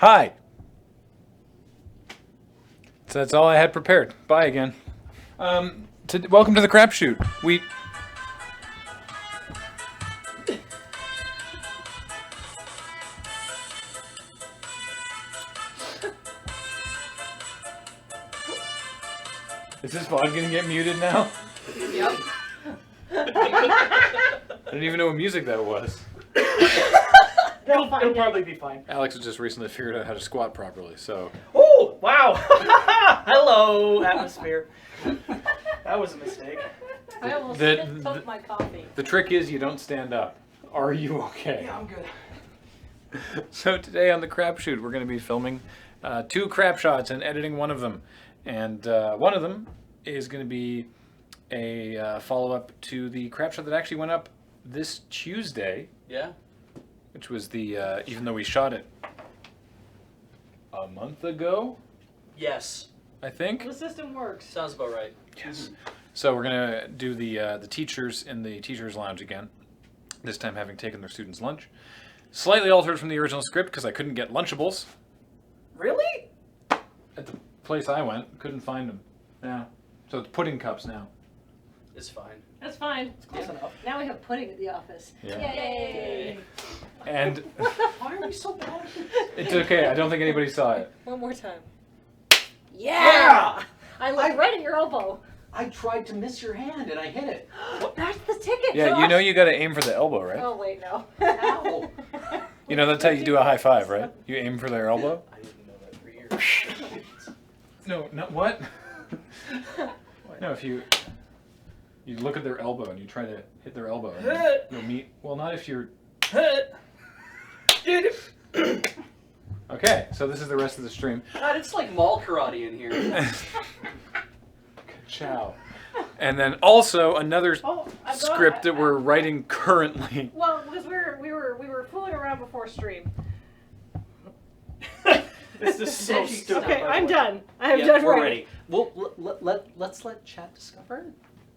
Hi. So that's all I had prepared. Bye again. Welcome to the Crapshoot. Is this vlog gonna get muted now? Yep. I didn't even know what music that was. It'll probably be fine. Alex has just recently figured out how to squat properly, so. Oh, wow. Hello, atmosphere. That was a mistake. I almost took my coffee. The trick is you don't stand up. Are you okay? Yeah, I'm good. So today on the Crapshoot, we're going to be filming 2 crap shots and editing one of them. And one of them is going to be a follow-up to the crap shot that actually went up this Tuesday. Yeah. Which was the, even though we shot it a month ago, Yes. I think. The system works. Sounds about right. Yes. So we're gonna do the teachers in the teachers' lounge again. This time having taken their students' lunch, slightly altered from the original script because I couldn't get Lunchables Really? at the place I went. Couldn't find them. Yeah. So it's pudding cups now. It's fine. That's fine. It's close enough. Now we have pudding at the office. Yeah. Yay! And Why are we so bad at this? it's okay. I don't think anybody saw it. One more time. Yeah! I looked right at your elbow. I tried to miss your hand and I hit it. That's the ticket. Yeah, Josh. you know you got to aim for the elbow, right? Oh wait, no. Ow. You know that's how you do a high five, right? You aim for their elbow. I didn't know that for years. No, not what? No, if you look at their elbow and you try to hit their elbow, and you'll meet. Well, not if you're. Okay, so this is the rest of the stream. God, it's like mall karate in here. Ciao. And then also another Oh, script that we're writing currently. Well, because we were fooling around before stream. This is so stupid. Okay, by the I'm way. done. I have Yeah, done we're writing. ready. Well, let's let chat discover.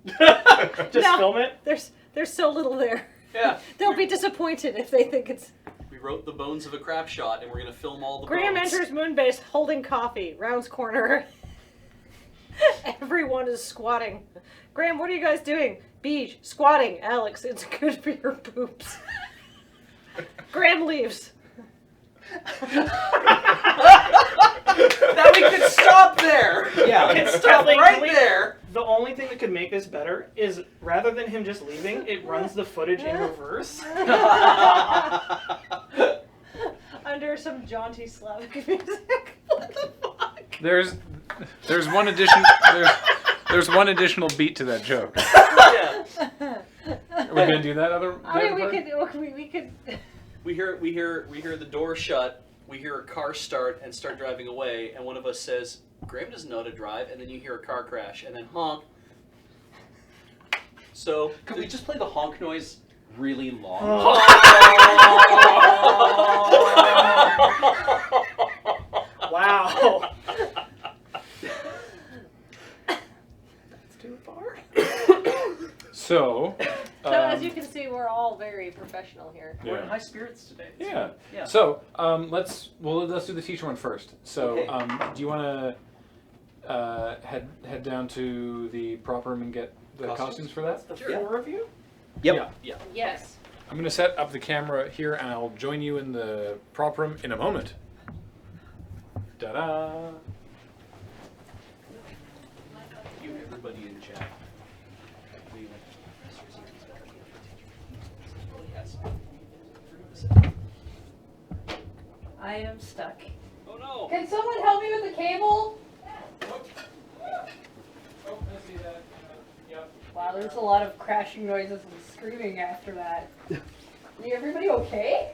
Just No. film it. There's so little there. Yeah. They'll be disappointed if they think it's. We wrote the bones of a crap shot, and we're gonna film all the Graham bones. enters Moonbase holding coffee. Rounds corner. Everyone is squatting. Graham, what are you guys doing? Beej, squatting. Alex, it's good for your boobs. Graham leaves. Now we could stop there. Yeah. We It's could stop definitely- right there. The only thing that could make this better is rather than him just leaving, it runs the footage in reverse. Under some jaunty Slavic music. What the fuck? There's one addition. There's one additional beat to that joke. Yeah. Are we gonna do that other? I mean, part? we could. We hear the door shut. We hear a car start and start driving away, and one of us says, "Graham doesn't know how to drive," and then you hear a car crash, and then honk. So Could we just play the honk noise really long? Wow. That's too far. So. So as you can see, we're all very professional here. We're in Yeah. high spirits today. Yeah. Yeah. So let's do the teacher one first. So Okay. do you want to head down to the prop room and get the costumes for that? The Sure. 4 of you? Yeah. Yes. I'm gonna set up the camera here, and I'll join you in the prop room in a moment. Ta-da! you everybody in chat. I am stuck. Oh no! Can someone help me with the cable? Oh, I see that. Yep. Wow, there's a lot of crashing noises and screaming after that. Are everybody okay?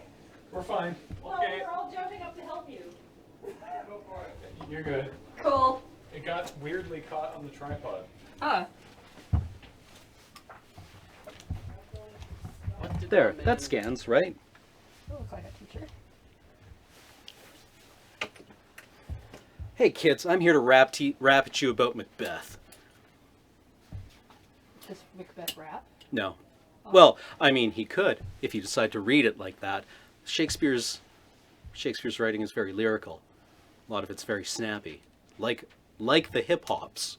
We're fine. Well, Okay. we're all jumping up to help you. Go for it. You're good. Cool. It got weirdly caught on the tripod. Huh. There, that scans, right? That looks like a teacher. Hey kids, I'm here to rap at you about Macbeth. Does Macbeth rap? No. Well, I mean, he could, if you decide to read it like that. Shakespeare's Shakespeare's writing is very lyrical. A lot of it's very snappy, like the hip hops.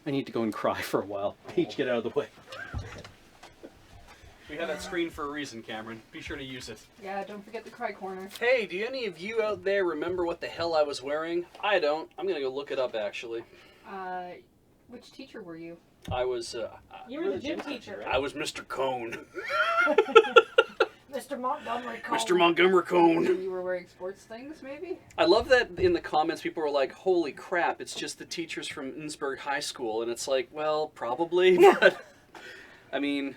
I need to go and cry for a while. Peach, get out of the way. We have that screen for a reason, Cameron. Be sure to use it. Yeah, don't forget the cry corner. Hey, do any of you out there remember what the hell I was wearing? I don't. I'm gonna go look it up, actually. Which teacher were you? I was, You were the gym teacher, I was Mr. Cone. Mr. Montgomery Cole. Mr. Montgomery Cone. You were wearing sports things, maybe? I love that in the comments people were like, holy crap, it's just the teachers from Innsbruck High School. And it's like, well, probably, but I mean,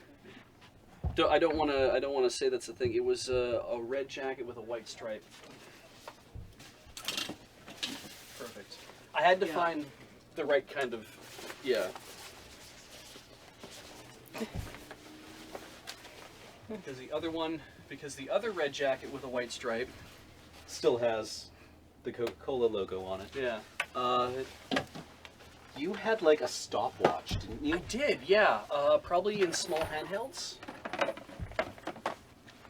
I don't want to say that's the thing. It was a red jacket with a white stripe. Perfect. I had to find the right kind of, yeah. Because the other red jacket with a white stripe Still has the Coca-Cola logo on it. Yeah. You had like a stopwatch, didn't you? I did, yeah. Probably in small handhelds.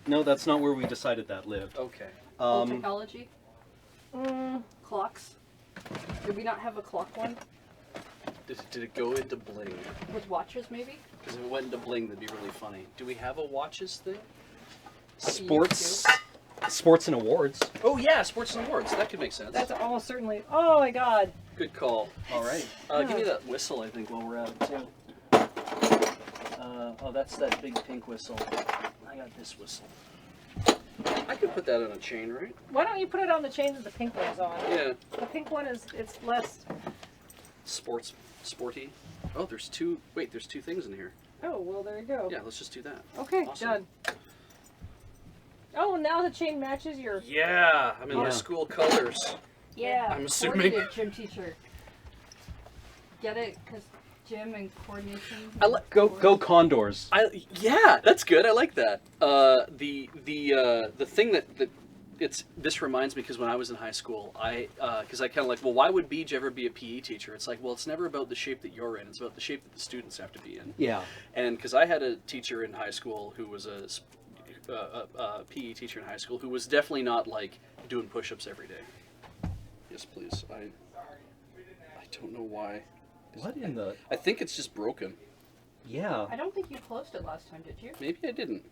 No, that's not where we decided that lived. Okay. Old technology? Mm, Clocks? Did we not have a clock one? Did it go into bling? With watches, maybe? Because if it went into bling, that'd be really funny. Do we have a watches thing? Sports and awards. Oh yeah, sports and awards. That could make sense. that's almost certainly. Oh my God. Good call. All right. Give me that whistle, I think, while we're at it, too. Oh, that's that big pink whistle. I got this whistle. I could put that on a chain, right? Why don't you put it on the chain that the pink one's on? Yeah. The pink one it's less. Sporty. Oh, there's two. Wait, there's two things in here. Oh well, there you go. Yeah, let's just do that. Okay, Awesome. done. Oh, now the chain matches your. Yeah, I'm in my Yeah. school colors. Yeah. I'm assuming. Coordinated gym teacher. Get it? Because gym and coordination. Go Condors. Yeah, that's good. I like that. The thing that this reminds me, because when I was in high school, because I kind of like, well, why would Beej ever be a PE teacher? It's like, well, it's never about the shape that you're in. It's about the shape that the students have to be in. Yeah. And because I had a teacher in high school who was a PE teacher in high school who was definitely not like doing push-ups every day. Yes, please. I don't know why. What in the? I think it's just broken. Yeah. I don't think you closed it last time, did you? Maybe I didn't.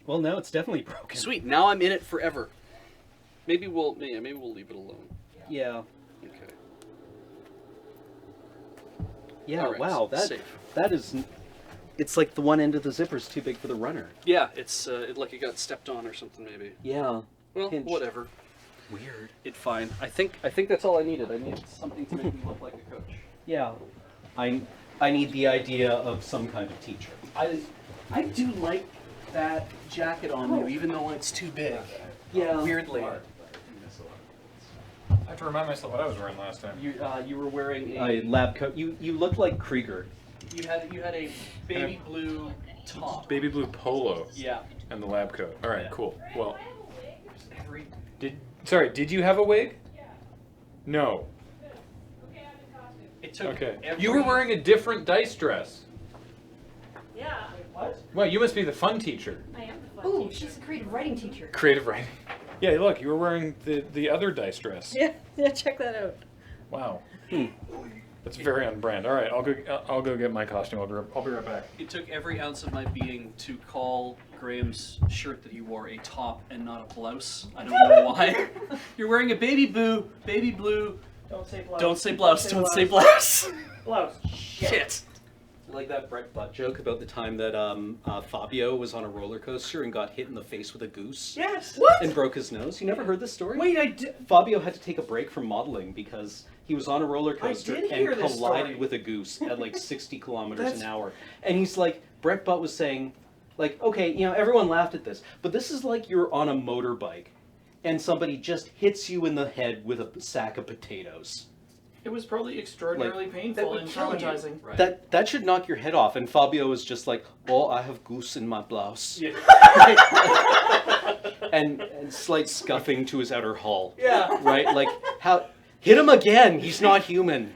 Well, now it's definitely broken. Sweet. Now I'm in it forever. Maybe we'll leave it alone. Yeah. Okay. Yeah. All right, Wow. safe. That is. It's like the one end of the zipper's too big for the runner. Yeah, it's like it got stepped on or something maybe. Yeah. Well, Pinched. whatever. Weird. It's fine. I think that's all I needed. I needed something to make me look like a coach. Yeah. I need the idea of some kind of teacher. I do like that jacket on you, even though it's too big. Yeah. Weirdly. I have to remind myself what I was wearing last time. You were wearing A lab coat. You look like Krieger. you had a baby blue top. Baby blue polo Yeah. and the lab coat. All right, Yeah. cool. Well, Every did you have a wig? No. it took Okay. every, You were wearing a different dice dress. Yeah. what? Well, you must be the fun teacher. I am the fun Ooh, teacher. she's a creative writing teacher. Creative writing. Yeah, look, you were wearing the other dice dress. Yeah. Yeah. Check that out. Wow. That's very on brand. All right, I'll go get my costume. I'll be right back. It took every ounce of my being to call Graham's shirt that he wore a top and not a blouse. I don't know why. You're wearing a baby blue. Don't say blouse. Don't say blouse. Don't say blouse. Blouse. Shit. Like that Brett Butt joke about the time that Fabio was on a roller coaster and got hit in the face with a goose Yes. and broke his nose. You never heard this story? Wait, I did. Fabio had to take a break from modeling because he was on a roller coaster did and hear this collided story. with a goose at like 60 kilometers That's- an hour. And he's like, Brett Butt was saying, like, okay, you know, everyone laughed at this, but this is like you're on a motorbike and somebody just hits you in the head with a sack of potatoes. It was probably extraordinarily that painful would and kill you. traumatizing. Right. That should knock your head off. And Fabio was just like, oh, I have goose in my blouse. Yeah. and slight scuffing to his outer hull. Yeah. Right? Like, how hit him again. He's not human.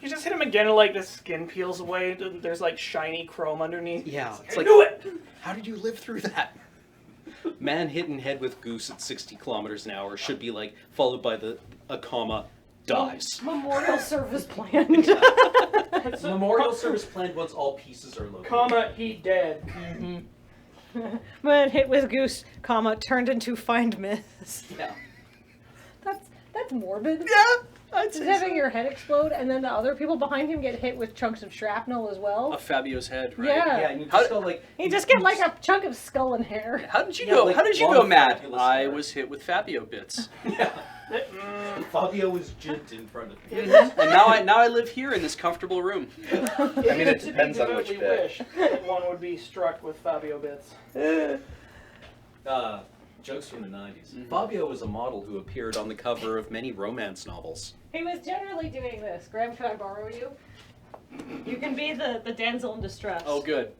You just hit him again and like the skin peels away. There's like shiny chrome underneath. Yeah, It's it's like, like- I knew it! How did you live through that? Man hit in head with goose at 60 kilometers an hour should be like followed by a comma, dies. Memorial service planned. Memorial service planned once all pieces are located. Comma, he dead. Man hit with goose, comma, turned into find miss. Yeah. That's morbid. Yeah, I'd Just say having so. your head explode and then the other people behind him get hit with chunks of shrapnel as well. Of Fabio's head, right? Yeah. Yeah, and you How just did- go like. You just get like a chunk of skull and hair. How did you Yeah, go? like How did you long go mad? fabulous I hair. was hit with Fabio bits, Yeah. Mm. Fabio was jibbed in front of me. and now I live here in this comfortable room. I mean, it depends on which bit. wish that one would be struck with Fabio bits. Jokes from the 90s. Mhm. Fabio was a model who appeared on the cover of many romance novels. He was generally doing this. Graham, can I borrow you? You can be the damsel in distress. Oh, good.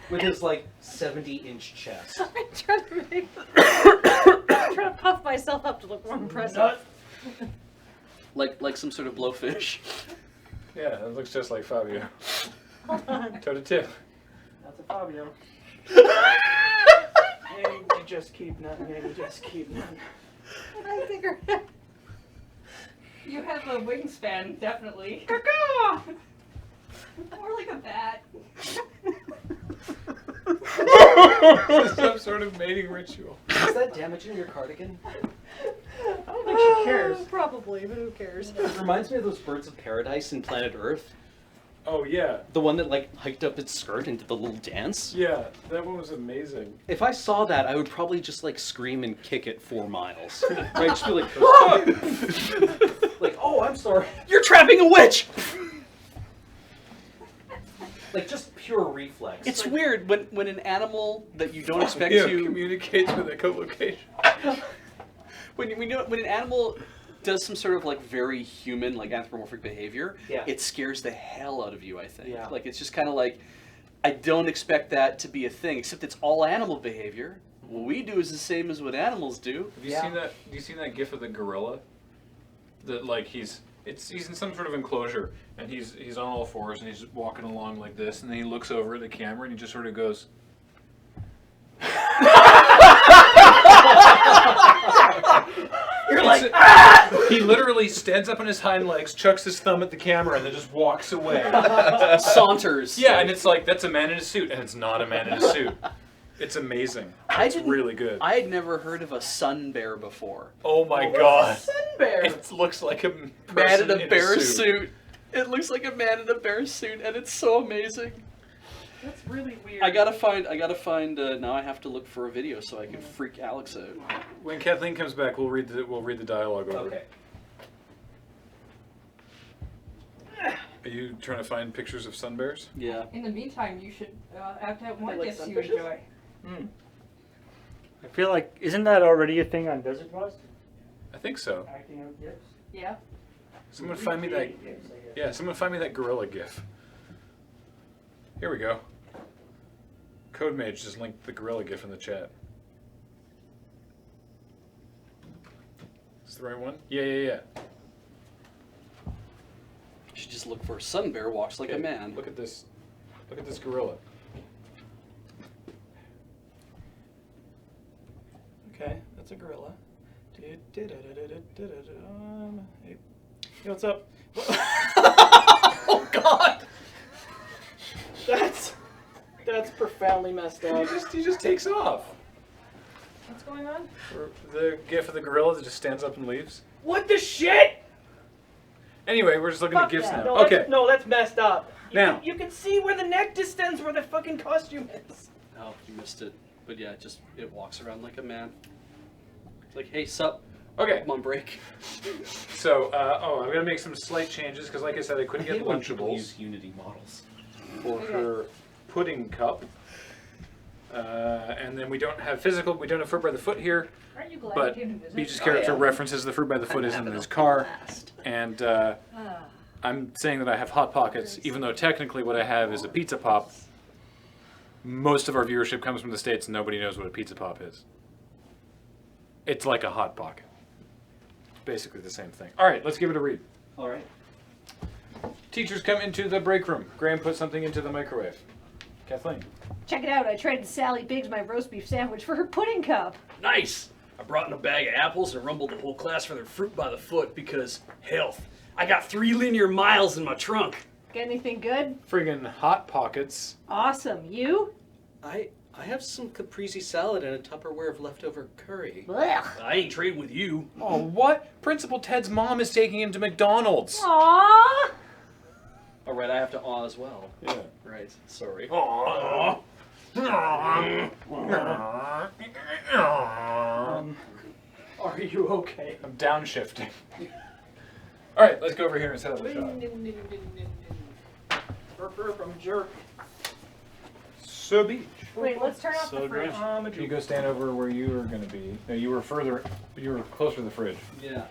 With his like 70-inch chest. I'm trying to make. I'm trying to puff myself up to look more impressive. Nut. Like some sort of blowfish. Yeah, it looks just like Fabio. Hold on. Toe to tip. That's a Fabio. Maybe we just keep none. Maybe we just keep none. I figure. You have a wingspan, definitely. More like a bat. Some sort of mating ritual. Is that damaging your cardigan? I don't think she cares. Probably, but who cares? It reminds me of those birds of paradise in Planet Earth. Oh yeah, The one that like hiked up its skirt and did the little dance. yeah, that one was amazing. If I saw that, I would probably just like scream and kick it 4 miles. Right? Just be like, "Ah!" Like, oh, I'm sorry. You're trapping a witch. Like just pure reflex. It's Like, weird when an animal that you don't expect Yeah, to communicates with echolocation. when an animal does some sort of like very human, like anthropomorphic behavior, Yeah. it scares the hell out of you, I think. Yeah. Like it's just kind of like, I don't expect that to be a thing, except it's all animal behavior. What we do is the same as what animals do. Have you Yeah. seen that? Have you seen that GIF of the gorilla? That like he's in some sort of enclosure and he's on all fours and he's walking along like this and then he looks over at the camera and he just sort of goes. You're like, He literally stands up on his hind legs, chucks his thumb at the camera, and then just walks away. Saunters. Yeah, and it's like that's a man in a suit, and it's not a man in a suit. It's amazing. It's didn't- really good. I had never heard of a sun bear before. Oh my what's god! a sun bear? It looks like a Man person in a bear suit. suit. It looks like a man in a bear suit, and it's so amazing. That's really weird. I gotta find. Now I have to look for a video so I can freak Alex out. When Kathleen comes back, we'll read the dialogue over. Okay. Are you trying to find pictures of sun bears? Yeah. In the meantime, you should act out what like gifts you sunfishes? enjoy. I feel like, isn't that already a thing on Desert Quest? I think so. Acting out gifts. Yeah. Someone find me that. Gifts, I guess. Yeah, someone find me that gorilla gif. Here we go. Code Mage just linked the gorilla gif in the chat. Is the right one? Yeah. You should just look for a sun bear walks like a Okay, man. Look at this. Look at this gorilla. Okay, that's a gorilla. Hey, what's up? Oh God! That's profoundly messed up. He just takes off. What's going on? Or the gif of the gorilla that just stands up and leaves. What the shit? Anyway, we're just looking Fuck at gifs that. now. No, Okay. that's messed up. Now. You can see where the neck distends where the fucking costume is. Oh, you missed it. But yeah, it walks around like a man. It's like, hey, sup? Okay. Come on, break. So, I'm gonna make some slight changes because, like I said, I couldn't get when people Lunchables use Unity models. for her pudding cup. And then we don't have fruit by the foot here, Aren't you glad but you came to visit? Beach's character references the fruit by the foot is in his car, and I'm saying that I have Hot Pockets, even though technically what I have is a Pizza Pop. Most of our viewership comes from the States, and nobody knows what a Pizza Pop is. It's like a Hot Pocket. basically the same thing. All right, let's give it a read. All right. Teachers come into the break room. Graham put something into the microwave. Kathleen. Check it out. I traded Sally Biggs my roast beef sandwich for her pudding cup. Nice! I brought in a bag of apples and rumbled the whole class for their fruit by the foot because health. I got 3 linear miles in my trunk. Get anything good? Friggin' Hot Pockets. Awesome. You? I have some caprese salad and a Tupperware of leftover curry. Blech. I ain't trading with you. Oh, what? Principal Ted's mom is taking him to McDonald's. Aww. All right, I have to awe as well. Yeah. Right, sorry. Aww. Are you okay? I'm downshifting. All right, let's go over here and set up the shot. I'm a jerk. So beach. Wait, let's turn off So the fridge. great. You go stand over where you were going to be. No, you were further. You were closer to the fridge. Yeah.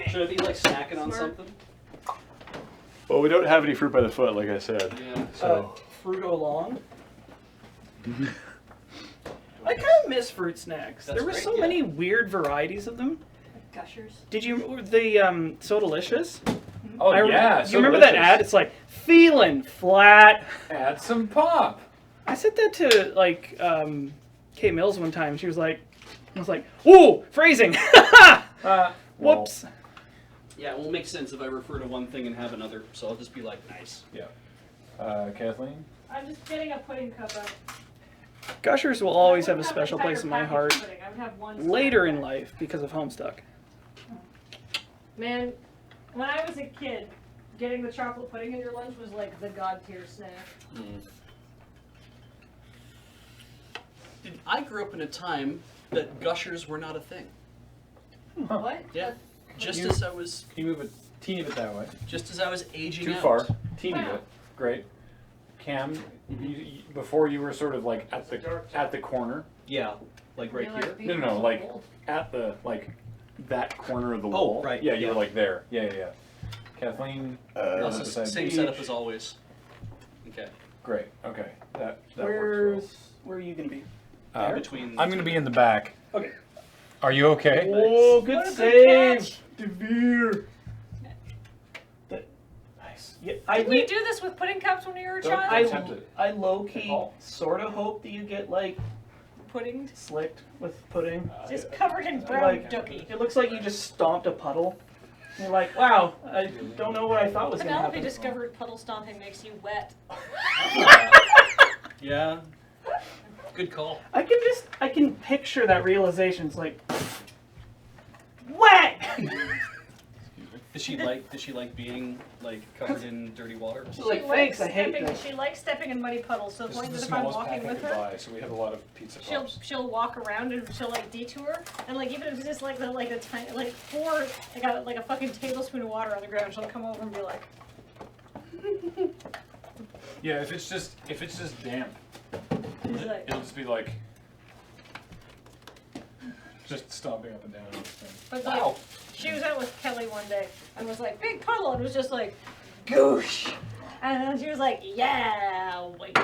Should I be like snacking on Smart. something? Well, we don't have any fruit by the foot, like I said. Yeah. So Fruit along. I kind of miss fruit snacks. That's there were great, so yeah. many weird varieties of them. Gushers. Did you the So Delicious? Oh yeah. You remember that ad? It's like feeling flat. Add some pop. I said that to like Kate Mills one time. She was like, I was like, "Ooh, phrasing." Whoops. Yeah, it won't make sense if I refer to one thing and have another, so I'll just be like, nice. Yeah. Kathleen. I'm just getting a pudding cup up. Gushers will always have a special place in my heart I would have one later in life because of Homestuck. Man, when I was a kid, getting the chocolate pudding in your lunch was like the god tier snack. I grew up in a time that gushers were not a thing. What? Yeah. Just You- as I was Can you move a teeny bit that way? aging Too out. far. Teeny Wow. bit. Great. Cam, before you were sort of like at the corner. Yeah, like right here. No, like at the that corner of the wall. right, Yeah, you were yeah. like there. Yeah. Kathleen. you're Also, beside same Beach. setup as always. Okay. Great. Okay. That works Where are you gonna be? well. In between. I'm gonna be in the back. Okay. Are you okay? Oh, good What a good save, catch. Devere. Nice. Yeah, Did we do this with pudding cups when you were a Don't- child? attempt it. I low key Paul? sort of hope that you get like Pudding? slicked with pudding. Just covered in brown Like, dookie. it looks like you just stomped a puddle. And you're like, wow, I don't know what I thought was gonna Penelope happen. discovered puddle stomping makes you wet. Yeah. Good call. I can picture that realization. It's like wet. Does she like being like covered in dirty water? So, like, thanks, I hate stepping, this. She likes stepping in muddy puddles, so the This point is that the if I'm smallest walking pack I with could her, buy, so we have a lot of pizza pops. she'll walk around and she'll like detour, and like even if it's just like a tiny pour like a fucking tablespoon of water on the ground, she'll come over and be like, Yeah, if it's just damp, she's like it'll just be like just stomping up and down. but like she was out with Kelly one day and was like big puddle and was just like goosh, and then she was like yeah wait.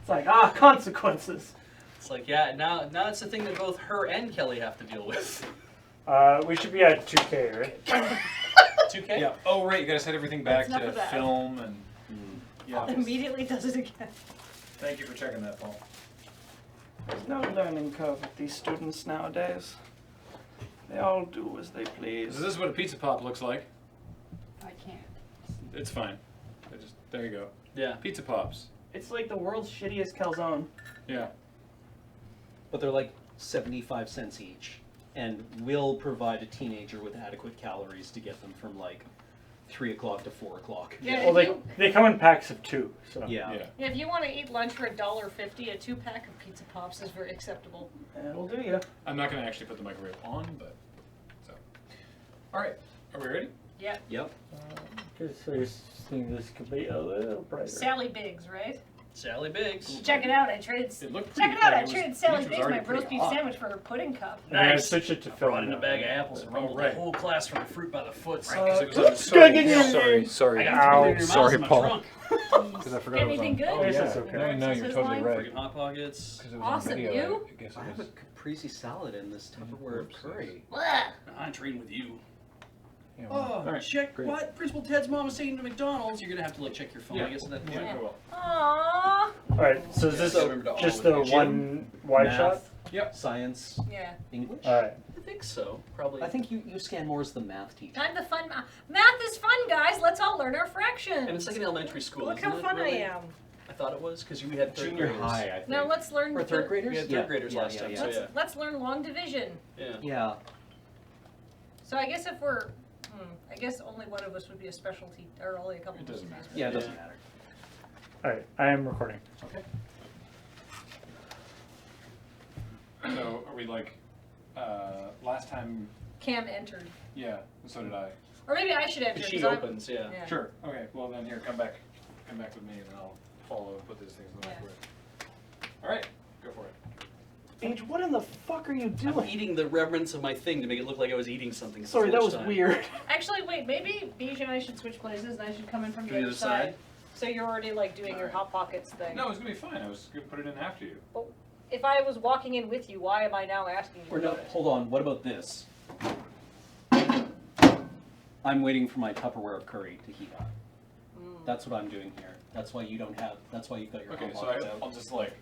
It's like consequences. It's like, yeah, now it's the thing that both her and Kelly have to deal with. we should be at 2K, right? 2K? Yeah. Oh right, you gotta set everything back That's enough to of that. film and yeah. Immediately does it again. Thank you for checking that, Paul. There's no learning curve with these students nowadays. They all do as they please. This is what a pizza pop looks like. I can't. It's fine. There you go. Yeah. Pizza pops. It's like the world's shittiest calzone. Yeah. But they're like 75 cents each, and will provide a teenager with adequate calories to get them from like 3 o'clock to 4 o'clock. Yeah, Well, they come in packs of 2, so. Yeah. Yeah, if you want to eat lunch for $1.50, a 2-pack of pizza pops is very acceptable. It'll do you. I'm not gonna actually put the microwave on, but so. All right. Are we ready? Yeah. Yep. Just so you're seeing this could be a little brighter. Sally Biggs, right? Sally Biggs. Check it out. I traded. It looked Check pretty- it out. like, I it was- traded Sally Peach was Biggs my already roast pretty beef hot. sandwich for her pudding cup. I'm gonna Nice. switch it to Brought in a film. bag of apples and rumbled right. the whole class from the fruit by the foot. Sorry, Sorry, Paul. Because I forgot Get it was anything on. good? Oh, Yes, yeah. that's okay. No, no, Says you're his totally line. right. Friggin' Hot Pockets. 'Cause it was on Awesome, video, you? I guess I it have a was. caprese salad in this Tupperware of curry. Blech. I ain't trading with you. Yeah, well, all right, check great. what? Principal Ted's mom is taking to McDonald's. You're gonna have to like check your phone, Yeah. I guess, at that point. Yeah, I will. Aww. Alright, so is this So remember to just always the get one wide Math, shot? Yep. Science, Yeah. English. Alright. I think so. Probably. I think you scan more as the math teacher. Time to fun. Math is fun, guys. Let's all learn our fractions. And it's like an elementary school. Look isn't how it, fun really? I am. I thought it was because we had third Junior graders. high, I think. Now let's learn. Or third graders? We had third graders last time, so Let's, yeah. let's learn long division. Yeah. Yeah. So I guess if we're, I guess only one of us would be a specialty, or only a couple. It doesn't of us matter. would be Yeah, it specialty. doesn't matter. Alright, I am recording. Okay. So are we like, last time? Cam entered, Yeah, and so did I. or maybe I should enter. Because she 'cause I'm- opens, yeah. Yeah. Sure. Okay. Well then, here, come back with me, and then I'll follow and put these things in the Yeah. microwave. All right, go for it. Paige, what in the fuck are you I'm doing? eating the remnants of my thing to make it look like I was eating something. since Sorry, that was lunchtime. weird. Actually, wait. Maybe Bijou and I should switch places, and I should come in from To the other side. So you're already like doing your Alright. hot pockets thing. No, it's gonna be fine. I was gonna put it in after you. If I was walking in with you, why am I now asking you? Or no, about it? hold on. What about this? I'm waiting for my Tupperware curry to heat up. That's what I'm doing here. That's why you don't have. That's why you've got your Okay, hot so pockets I'll out. just like.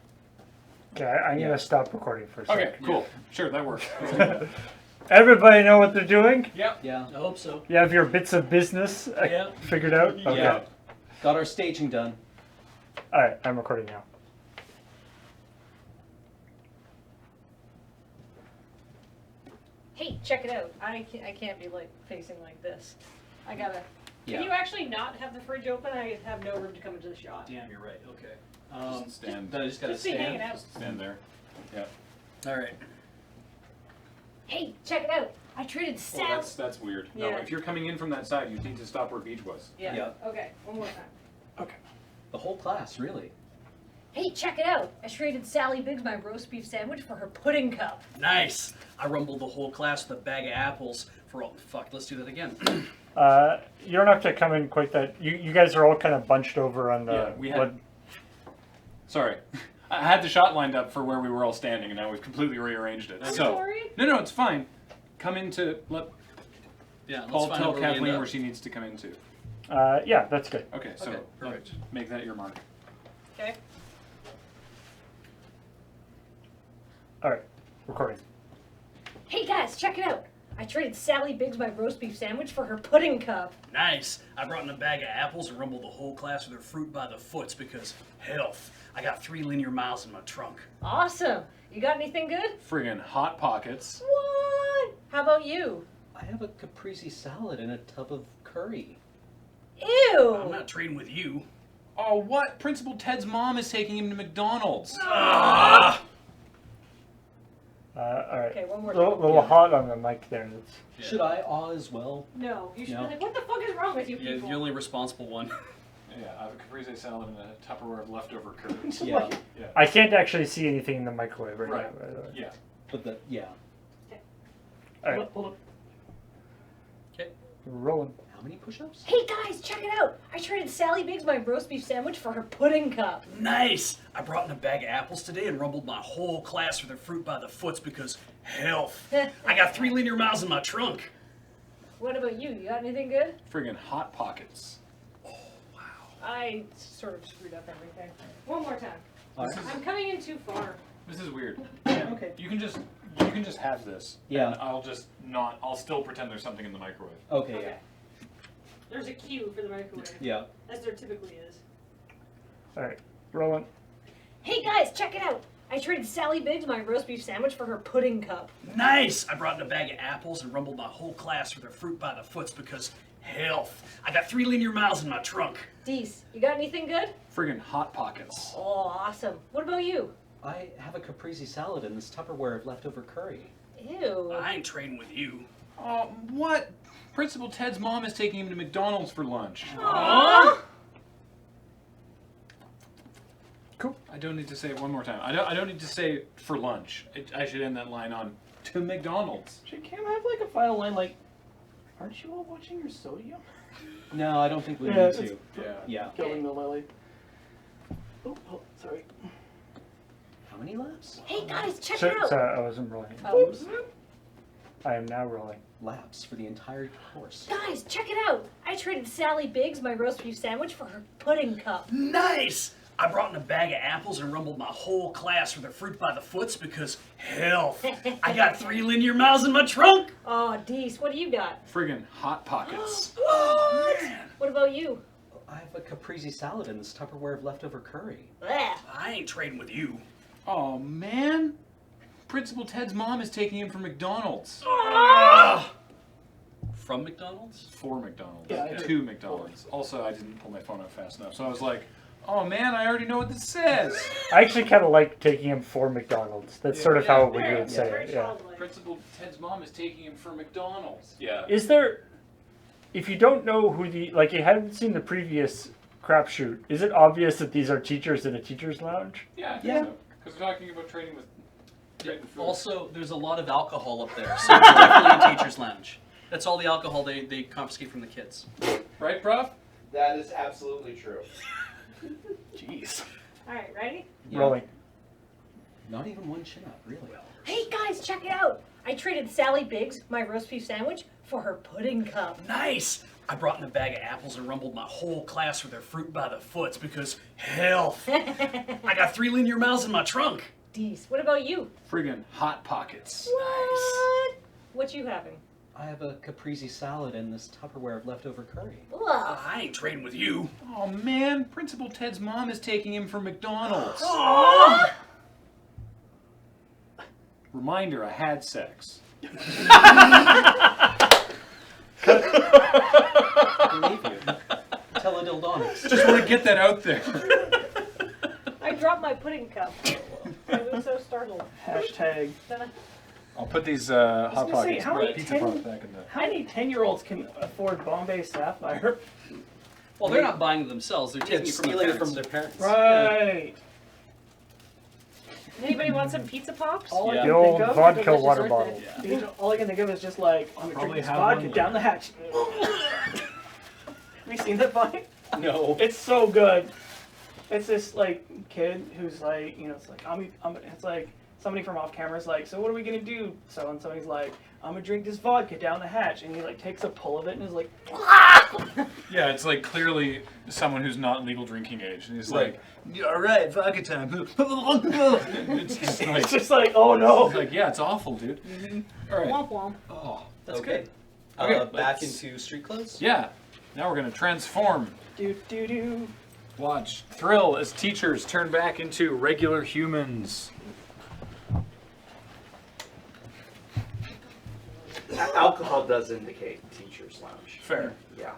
Okay, I'm Yeah. gonna stop recording for a second. Okay, cool. Sure, that works. Let's do that. Everybody know what they're doing? Yep. Yeah. I hope so. You have your bits of business Yeah. figured out? Okay. Yeah. Got our staging done. Alright, I'm recording now. Hey, check it out. I can't be like facing like this. I gotta. Yeah. Can you actually not have the fridge open? I have no room to come into the shot. Damn, you're right. Okay. Just stand. I just gotta Just be hanging stand. out. Just stand there. All right. Hey, check it out. I traded Well, Sal. that's weird. No, Yeah. if you're coming in from that side, you need to stop where Beach was. Yeah. Yeah. Okay. One more time. The whole class, really. Hey, check it out. I traded Sally Biggs my roast beef sandwich for her pudding cup. Nice. I rumbled the whole class with a bag of apples for all. Fuck. Let's do that again. You don't have to come in quite that. You guys are all kind of bunched over on the. Yeah, we had- what- Sorry. I had the shot lined up for where we were all standing, and now we've completely rearranged it. I'm so, sorry. No, it's fine. Come into let Yeah. Let's Paul find tell out where we end Kathleen up. where she needs to come into. yeah, that's good. Okay, so Okay, perfect. let's make that your mark. Okay. Alright, recording. Hey guys, check it out. I traded Sally Biggs my roast beef sandwich for her pudding cup. Nice. I brought in a bag of apples and rumbled the whole class with their fruit by the foots because health. I got 3 linear miles in my trunk. Awesome. You got anything good? Friggin' hot pockets. What? How about you? I have a caprese salad and a tub of curry. Ew. I'm not trading with you. Oh, what? Principal Ted's mom is taking him to McDonald's. Ah! Alright. Okay, one more A little, time. little hot on the mic there. That's, Yeah. Should I awe as well? No, you should No. be like, what the fuck is wrong with you Yeah, people? you're the only responsible one. Yeah, I have a caprese salad and a Tupperware of leftover curry. Yeah. I can't actually see anything in the microwave right, Right. now. By the way. Yeah. But the Alright, Hold up. we're rolling. how many push-ups? Hey guys, check it out. I traded Sally Biggs my roast beef sandwich for her pudding cup. Nice. I brought in a bag of apples today and rumbled my whole class with their fruit by the foots because health. I got 3 linear miles in my trunk. What about you? You got anything good? Friggin' hot pockets. I sort of screwed up everything. One more time. All right. I'm coming in too far. This is weird. Okay. You can just have this. Yeah. And I'll still pretend there's something in the microwave. Okay. Yeah. There's a cue for the microwave, Yeah. as there typically is. Alright, rolling. Hey guys, check it out. I traded Sally Biggs my roast beef sandwich for her pudding cup. Nice. I brought in a bag of apples and rumbled my whole class with their fruit by the foots because health. I got 3 linear miles in my trunk. Dees, you got anything good? Friggin' hot pockets. Oh, awesome. What about you? I have a caprese salad and this Tupperware of leftover curry. Ew. I ain't trading with you. Oh, what? Principal Ted's mom is taking him to McDonald's for lunch. Aww. don't need to say it one more time. I don't need to say for lunch. I should end that line on to McDonald's. Should Cam have like a final line like, aren't you all watching your sodium? No, I don't think we Yeah, need it's- to. Yeah. Yeah. Killing the lily. Oh, sorry. How many laps? Hey guys, check So, it out. so I wasn't rolling. Oops. I am now rolling. Laps for the entire course. Guys, check it out. I traded Sally Biggs my roast beef sandwich for her pudding cup. Nice! I brought in a bag of apples and rumbled my whole class with their fruit by the foots because health. I got 3 linear miles in my trunk. Oh, Dees, what do you got? Friggin' Hot Pockets. Oh, man. What about you? I have a caprese salad and this Tupperware of leftover curry. Blech. I ain't trading with you. Oh man, Principal Ted's mom is taking him from McDonald's. From McDonald's? For McDonald's. Yeah, I heard. To McDonald's. Also, I didn't pull my phone up fast enough, so I was like, oh man, I already know what this says. I actually kind of like taking him for McDonald's. That's sort of how we Yeah, would say very it. Yeah. childlike. Principal Ted's mom is taking him for McDonald's. Yeah. Is there, if you don't know who the, like you haven't seen the previous Crapshoot, is it obvious that these are teachers in a teacher's lounge? Yeah, I think Yeah. so. Because we're talking about trading with trading food. Also, there's a lot of alcohol up there, so it's definitely a teacher's lounge. That's all the alcohol they confiscate from the kids. Right, Prof? That is absolutely true. Jeez. All right, ready? Yeah. Rolling. Not even one chin up, really. Hey guys, check it out. I traded Sally Biggs my roast beef sandwich for her pudding cup. Nice! I brought in a bag of apples and rumbled my whole class with their fruit by the foots because health. I got 3 linear miles in my trunk. Dees, what about you? Friggin' Hot Pockets. What? What you having? I have a caprese salad and this Tupperware of leftover curry. Ugh. I ain't trading with you. Oh man, Principal Ted's mom is taking him for McDonald's. Aww. Reminder, I had sex. I believe you. Teledildonics. Just want to get that out there. I dropped my pudding cup. I was so startled. Hashtag. Then I- I'll put these was Hot gonna say, Pockets how many pizza 10 puffs back in the... How many 10-year-olds can afford Bombay Sapphire? Well, they're not buying it themselves. They're taking it from their parents. parents. Right. Anybody want some pizza pops? All Yeah. I The can old think of. vodka delicious, water aren't bottle. they? Dude, all I can think of is just like, I'm gonna Probably drink this have vodka one down the hatch. Have you seen that Vine? No. It's so good. It's this like kid who's like, you know, it's like it's like somebody from off camera is like, so what are we gonna do? So and so he's like, I'm gonna drink this vodka down the hatch, and he like takes a pull of it and is like, Yeah, it's like clearly someone who's not legal drinking age. And he's Right. like, "Yeah, all right, vodka time. It's just like, it's just like, oh no. it's like, yeah, it's awful, dude. All right. Womp womp. Oh, That's okay. good. Okay, Back let's- into street clothes? Yeah. Now we're going to transform. Do do do. Watch. Thrill as teachers turn back into regular humans. Alcohol does indicate teacher's lounge. Fair. Yeah.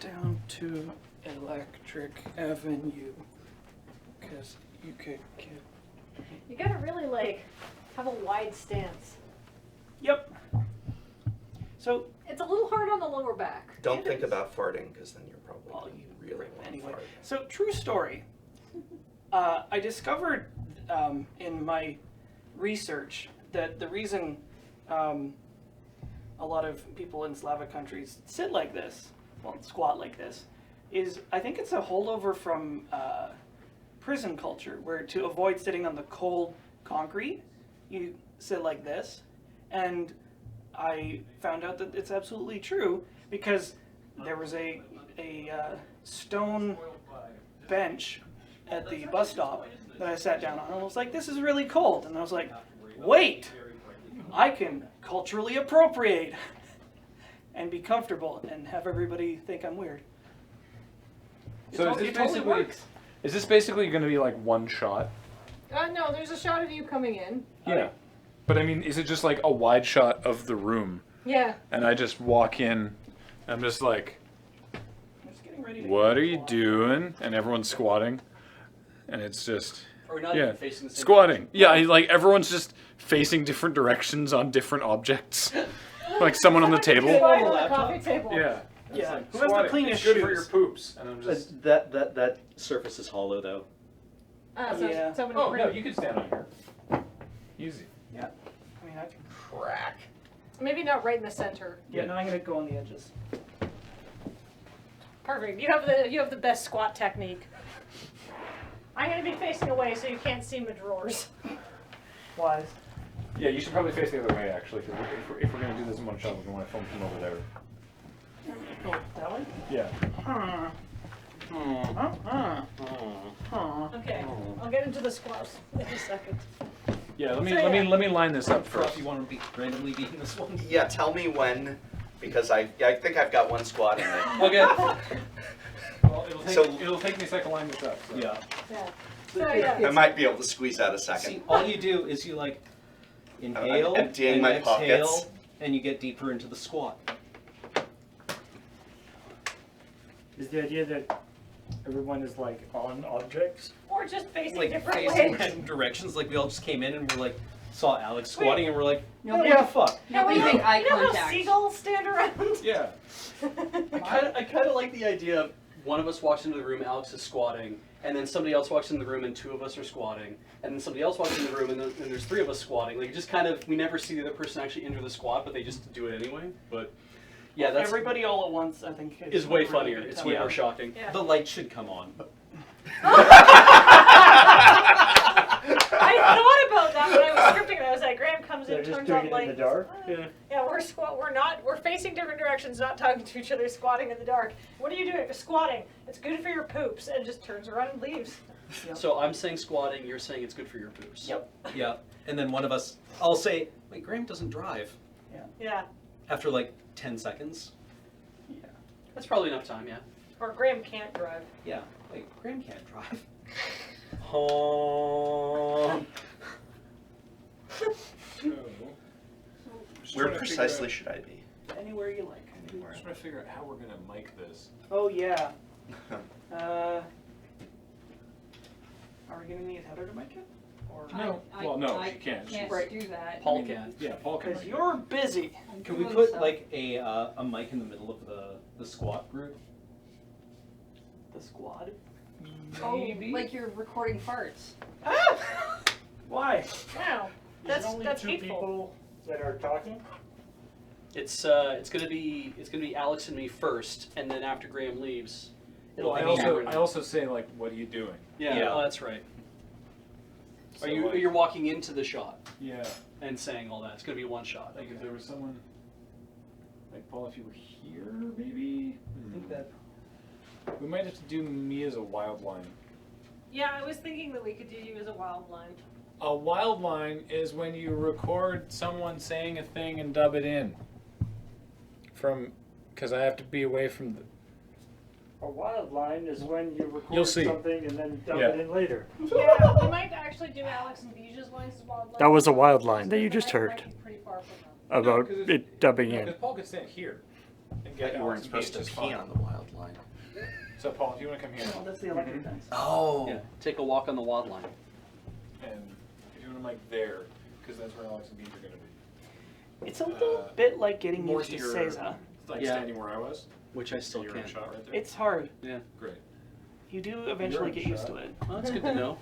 Down to Electric Avenue, because you could get. You gotta really like have a wide stance. Yep. So It's a little hard on the lower back. Don't think about farting because then you're probably Well, gonna you really rip want anyway. to fart. So, true story. I discovered in my research that the reason a lot of people in Slavic countries sit like this, well, squat like this, is I think it's a holdover from prison culture, where to avoid sitting on the cold concrete, you sit like this. And I found out that it's absolutely true because there was a stone bench at the bus stop that I sat down on, and I was like, this is really cold. And I was like, wait, I can culturally appropriate and be comfortable and have everybody think I'm weird. So is this It totally basically- works. Is this basically going to be like one shot? No, there's a shot of you coming in. Yeah. But I mean, is it just like a wide shot of the room? Yeah. And I just walk in, I'm just like, I'm just getting ready to what are you doing? And everyone's squatting. And it's just, Or not yeah, even facing the same squatting. Yeah, like everyone's just facing different directions on different objects. like someone on the table. Squatting on the Laptop? coffee table. Yeah. It's Yeah. like, Who has the squatting, cleanest it's good for shoes? your poops. And I'm just. That surface is hollow though. So Yeah. somebody Oh no, print- you can stand on here. Easy. I mean, I can. Crack. Maybe not right in the center. Yeah, no, I'm gonna go on the edges. Perfect. You have the best squat technique. I'm gonna be facing away so you can't see my drawers. Wise. Yeah, you should probably face the other way actually. Cause if we're gonna do this in one shot, we're gonna want to film from over there. Oh, that way? Yeah. Okay, I'll get into the squats in a second. Yeah. Let me So, let yeah. me let me line this up Prof, first. you want to be randomly beating this one? Yeah, tell me when, because I think I've got one squat in there. Okay. Well, So- it'll take me a second to line this up. So. Yeah. Yeah. So yeah. I might be able to squeeze out a second. See, all you do is you like inhale I'm emptying and my exhale, pockets. and you get deeper into the squat. Is the idea that everyone is like on objects? Or just facing Like different facing ways. random directions. Like we all just came in and we're like saw Alex squatting and we're like, No, what yeah. the fuck? Nobody you make eye you know how contact. seagulls stand around? Yeah. I kind of like the idea of one of us walks into the room, Alex is squatting, and then somebody else walks into the room and two of us are squatting, and then somebody else walks into the room and there's three of us squatting. Like just kind of, we never see the other person actually enter the squat, but they just do it anyway. But yeah, that's Everybody all at once, I think. is way a really funnier. good It's time. way more shocking. Yeah. The light should come on. I thought about that when I was scripting it. I was like, Graham comes They're in, just turns doing on it lights. in the dark? Yeah. Yeah, we're facing different directions, not talking to each other, squatting in the dark. What are you doing? Squatting. It's good for your poops, and just turns around and leaves. So I'm saying squatting, you're saying it's good for your poops. Yep. Yeah. And then one of us, I'll say, wait, Graham doesn't drive. Yeah. After like 10 seconds. That's probably enough time, yeah. Or Graham can't drive. Yeah. Like Graham can't drive. Where precisely should I be? Anywhere you like. I'm just trying to figure out how we're gonna mic this. Oh, yeah. Are we gonna need Heather to make it? Or No. Well, no, she can't. Can't Right. do that. Paul can. Yeah, Paul can. because mic it. you're busy. I'm Can we doing put stuff. like a mic in the middle of the squat group? The squad. Oh, like you're recording farts. Ah! Why? Wow. Is it That's only two hateful. people that are talking? It's gonna be Alex and me first, and then after Graham leaves, it'll Well, be Cameron. I also say like, what are you doing? Yeah, Yeah. Oh, that's right. So, Are you like, you're walking into the shot Yeah. and saying all that? It's gonna be one shot. Like if there was someone, like Paul, if you were here, maybe. I think that We might have to do me as a wild line. Yeah, I was thinking that we could do you as a wild line. A wild line is when you record someone saying a thing and dub it in. Because I have to be away from the. A wild line is when you record You'll see. something and then dump Yeah. it in later. Yeah, we might actually do Alex and Bijah's lines as wild lines. That was a wild line that you just I heard might be pretty far from them. about No, 'cause it's- it dubbing No, in. because Paul could stand here. And I get thought you weren't Alex and supposed to Bijah's pee fine. on the wild line. So Paul, if you want to come here, Oh, that's the electric fence. Oh. Yeah, take a walk on the wad line. and if you want to mic there, because that's where Alex and Bijah are going to be. It's a little bit like getting more used to your- Seiza. Like Yeah. standing where I was. Which I still You're in can. a shot right there. It's hard. Great. You do eventually get used to it. Well, that's good to know.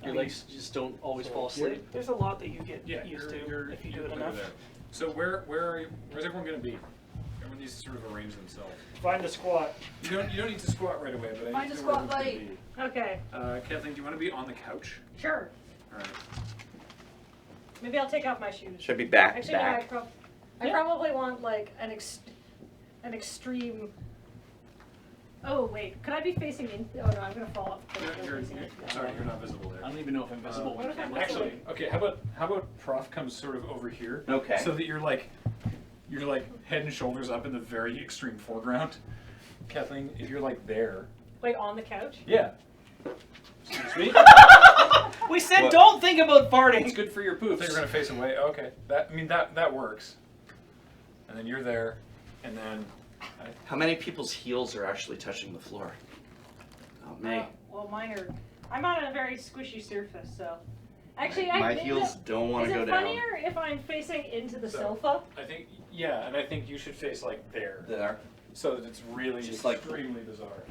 Your legs just don't always fall asleep. There's a lot that you get Yeah, used you're, to if you you're do it clear enough. there. So where's everyone going to be? Everyone needs to sort of arrange themselves. Find a squat. You don't need to squat right away, but I Find need a to know where squat everyone's gonna be. Okay, Kathleen, do you want to be on the couch? sure. All right. Maybe I'll take off my shoes. Should I be back? Actually, no, back. I probably want like an extreme. Oh wait, could I be facing in? Oh no, I'm gonna fall off. the cliff. You're, Facing into the sorry, wall. you're not visible there. I don't even know if I'm visible. What if I'm Actually, visible? okay. How about Prof comes sort of over here, Okay. so that you're like head and shoulders up in the very extreme foreground. Kathleen, if you're like there, Like on the couch? yeah. Excuse me. We said What? don't think about It's farting. good for your I thought you poops. were gonna face away. Okay, that works. And then you're there, and then How many people's heels are actually touching the floor? Oh, me. Well, mine are. I'm on a very squishy surface, so. Actually, My heels don't want is to go it down. funnier if I'm facing into the So- sofa? I think, yeah, and I think you should face like there, There. so that it's really Just like- extremely bizarre.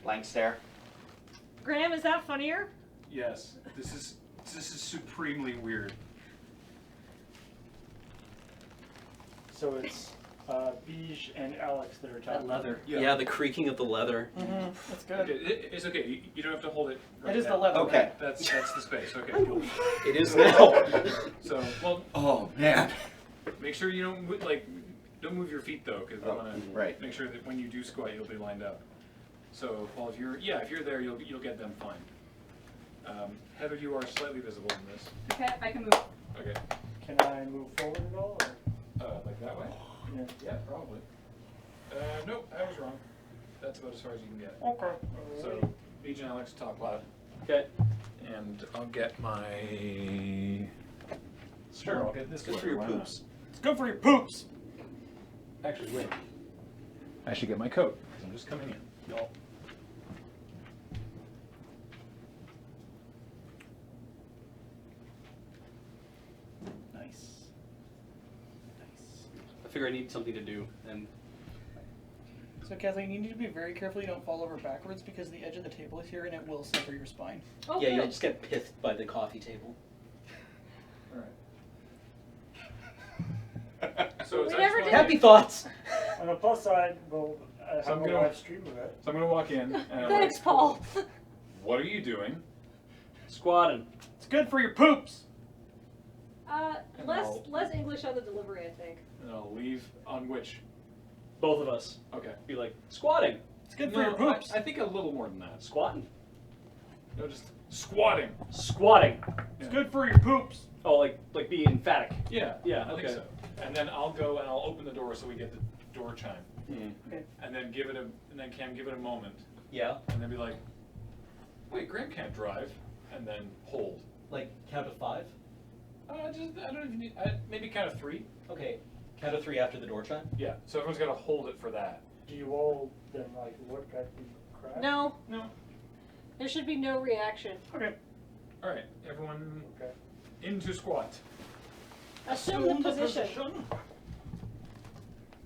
Blank stare. Graham, is that funnier? Yes, this is supremely weird. So it's Beige and Alex that are That talking. leather. Yeah. Yeah, the creaking of the leather. That's Okay, good. it's okay. You don't have to hold it. Right It is the now. leather. Okay. That's the space. Okay. Cool. It is now. So, well, Oh man. make sure you don't move your feet though, because we want to Right. make sure that when you do squat, you'll be lined up. So, Paul, if you're there, you'll get them fine. Heather, you are slightly visible in this. Okay, I can move. Okay. Can I move forward at all? Or? Like that way? Yeah. Yeah, probably. Nope, I was wrong. That's about as far as you can get. Okay. So, Beach and Alex talk loud. Okay. And I'll get my. Sure, I'll get this. Good for your poops. It's good for your poops. Actually, wait. I should get my coat, because I'm just coming in. No. Nice. I figure I need something to do, and So Kathleen, you need to be very careful you don't fall over backwards because the edge of the table is here and it will sever your spine. Oh, Yeah, good. you'll just get pithed by the coffee table. So it's We never actually- did. Happy thoughts. On the plus side, we'll So have I'm a gonna- live stream of it. So I'm gonna walk in. And I'm Thanks, like, Paul. what are you doing? squatting. It's good for your poops. And Less I'll- less English on the delivery, I think. And I'll leave on which? Both of us. Okay. Be like, squatting. It's good for your poops. I think a little more than that. Squatting. No, just squatting. Squatting. It's good for your poops. Oh, like be emphatic. Yeah. Yeah, I think okay. so. And then I'll go and I'll open the door so we get the door chime. Okay. And then Cam give it a moment. Yeah. And then be like, wait, Graham can't drive. And then hold. Like count of 5. I don't know if you need. Maybe count of 3. Okay. Count of 3 after the door chime. Yeah. So everyone's got to hold it for that. Do you all then like look at the crap? No, No. there should be no reaction. Okay. All right. Everyone Okay. into squat. Assume the position.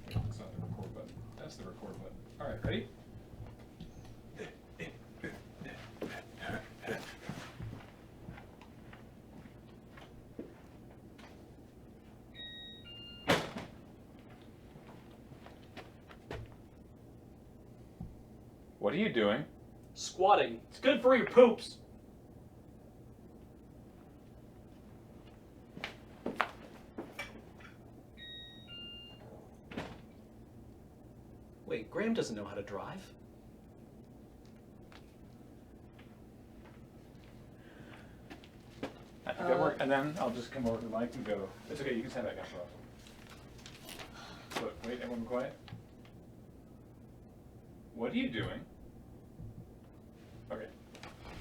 That's not the record button. That's the record button. All right. Ready? What are you doing? Squatting. It's good for your poops. Wait, Graham doesn't know how to drive. I think that worked. And then I'll just come over to the mic and go, it's okay, you can stand back up. So, wait, everyone quiet. What are you doing? Okay.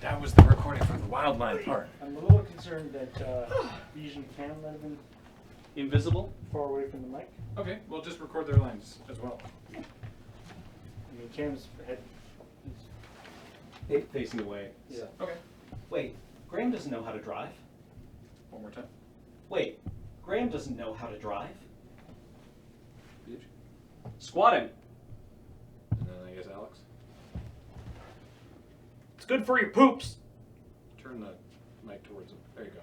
That was the recording for the wildland part. I'm a little concerned that Beige and Cam might have been Invisible. far away from the mic. Okay, we'll just record their lines as well. I mean, Cam's head is Facing away. yeah. Okay. Wait, Graham doesn't know how to drive. One more time. Wait, Graham doesn't know how to drive. Squatting. And then I guess Alex. It's good for your poops. Turn the mic towards him. There you go.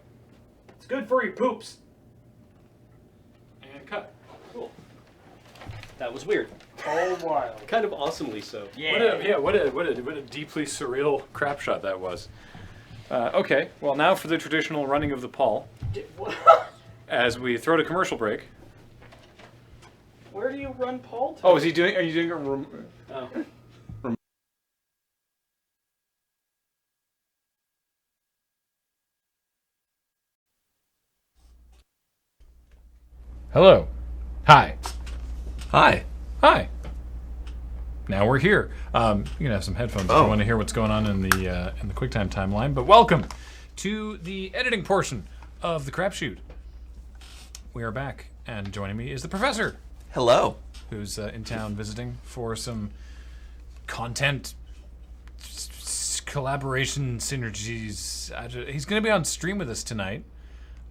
It's good for your poops. And cut. Cool. That was weird. All wild. Kind of awesomely so. What a deeply surreal crap shot that was. Okay, well now for the traditional running of the Paul. As we throw to commercial break. Where do you run Paul to? Oh, are you doing a Oh. Hello. Hi. Hi. Hi. Now we're here. You can have some headphones if you want to hear what's going on in the QuickTime timeline. But welcome to the editing portion of the Crapshoot. We are back, and joining me is the professor, Hello. who's in town visiting for some content collaboration synergies. He's going to be on stream with us tonight.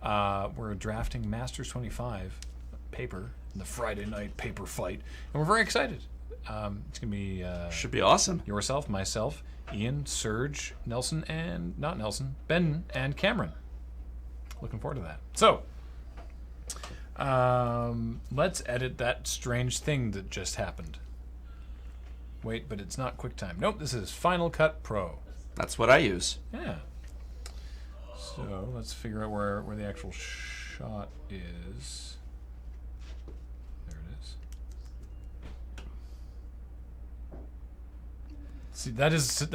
We're drafting Masters 25 paper in the Friday night paper fight, and we're very excited. It's going to be Should be awesome. yourself, myself, Ian, Serge, Nelson, and not Nelson, Ben, and Cameron. Looking forward to that. So, let's edit that strange thing that just happened. Wait, but it's not QuickTime. Nope, this is Final Cut Pro. That's what I use. Yeah. So let's figure out where the actual shot is. There it is. See, that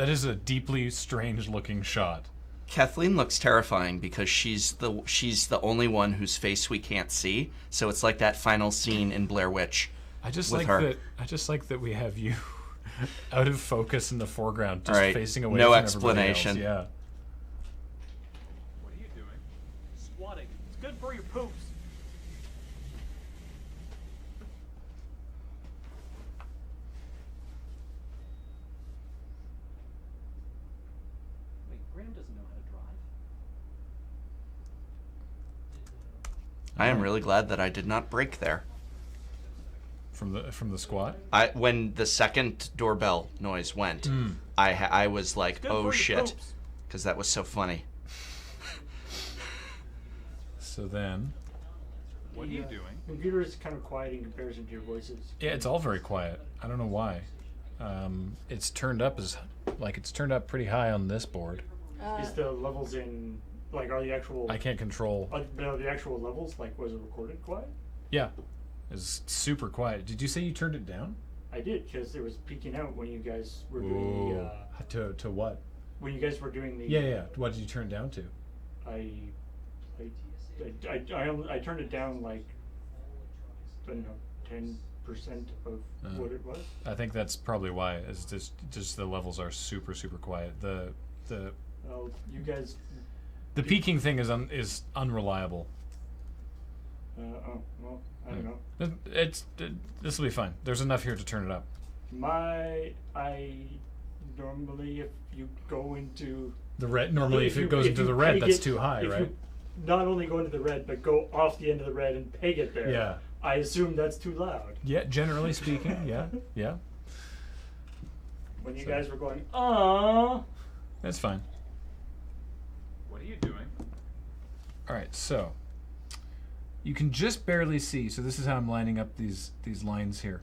is a deeply strange looking shot. Kathleen looks terrifying because she's the only one whose face we can't see. So it's like that final scene in Blair Witch. I just with like her. that. I just like that we have you out of focus in the foreground, just Right. facing away. No from everybody explanation. else. Yeah. What are you doing? Squatting. It's good for your poops. Wait, Graham doesn't know how to drive. I am really glad that I did not break there. From the squat. When the second doorbell noise went, I was like, Good oh for your shit, poops. because that was so funny. So then, What are you doing? Computer is kind of quiet in comparison to your voices. yeah, it's all very quiet. I don't know why. It's turned up pretty high on this board. Is the levels in like are the actual? I can't control. No, the actual levels like was it recorded quiet? Yeah, it's super quiet. Did you say you turned it down? I did because it was peeking out when you guys were doing the. To what? When you guys were doing the. Yeah. What did you turn it down to? I turned it down like I don't know 10% of what it was. I think that's probably why. Is just the levels are super quiet. The Well, you guys. the peaking thing is unreliable. Oh well, I don't know. This will be fine. There's enough here to turn it up. I normally if you go into The red normally if it goes into the red, that's too high, right? You not only go into the red, but go off the end of the red and peg it there. Yeah. I assume that's too loud. Yeah, generally speaking, yeah. When you So- guys were going, ah. That's fine. What are you doing? All right, so you can just barely see. So this is how I'm lining up these lines here.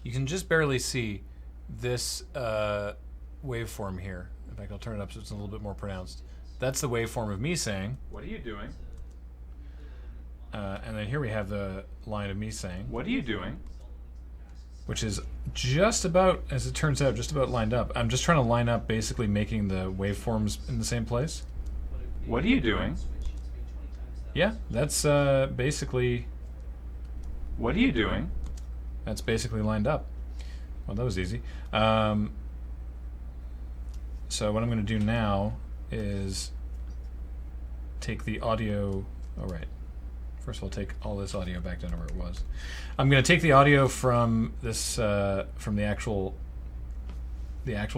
You can just barely see this waveform here. In fact, I'll turn it up so it's a little bit more pronounced. That's the waveform of me saying, What are you doing? and then here we have the line of me saying, What are you doing? which is just about, as it turns out, just about lined up. I'm just trying to line up, basically making the waveforms in the same place. What are you doing? Yeah, that's basically. What are you doing? That's basically lined up. Well, that was easy. So what I'm going to do now is take the audio. Oh, right. First of all, take all this audio back down to where it was. I'm going to take the audio from this from the actual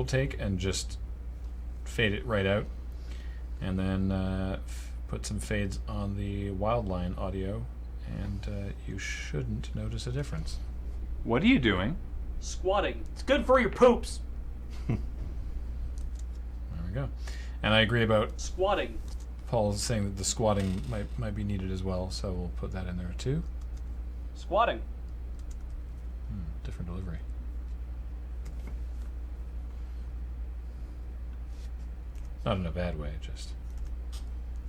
take and just fade it right out, and then put some fades on the Wildline audio, and you shouldn't notice a difference. What are you doing? Squatting. It's good for your poops. There we go. And I agree about Squatting. Paul saying that the squatting might be needed as well, so we'll put that in there too. Squatting. Different delivery. Not in a bad way, just.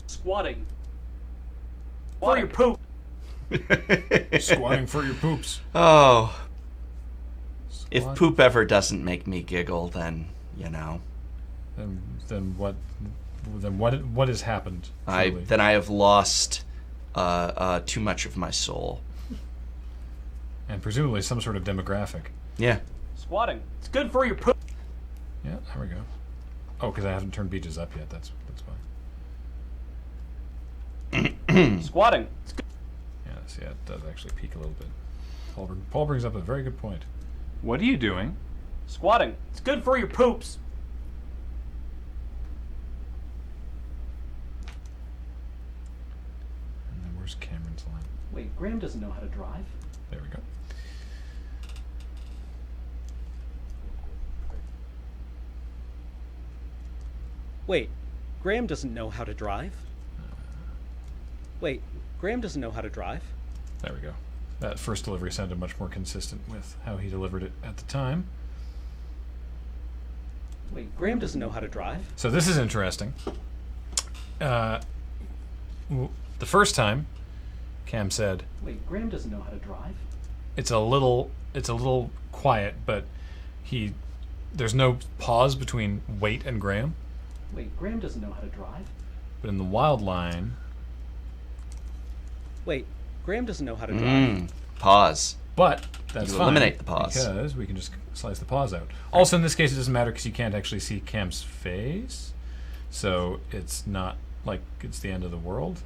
Squatting. For your poop. Squatting for your poops. Oh, if Squat- poop ever doesn't make me giggle, then you know, Then what? Then what has happened? I truly? have lost too much of my soul. And presumably some sort of demographic. Yeah. Squatting. It's good for your poop. Yeah, there we go. Oh, because I haven't turned beaches up yet. That's why. Squatting. Yeah, see, it does actually peak a little bit. Paul brings up a very good point. What are you doing? Squatting. It's good for your poops. Wait, Graham doesn't know how to drive. There we go. Wait, Graham doesn't know how to drive? Wait, Graham doesn't know how to drive? There we go. That first delivery sounded much more consistent with how he delivered it at the time. Wait, Graham doesn't know how to drive? So this is interesting. The first time, Cam said, Wait, Graham doesn't know how to drive? it's a little quiet, but there's no pause between wait and Graham. Wait, Graham doesn't know how to drive? But in the wild line, Wait, Graham doesn't know how to drive? Pause. but that's You fine eliminate the pause. because we can just slice the pause out. Also, in this case, it doesn't matter because you can't actually see Cam's face, so it's not like it's the end of the world.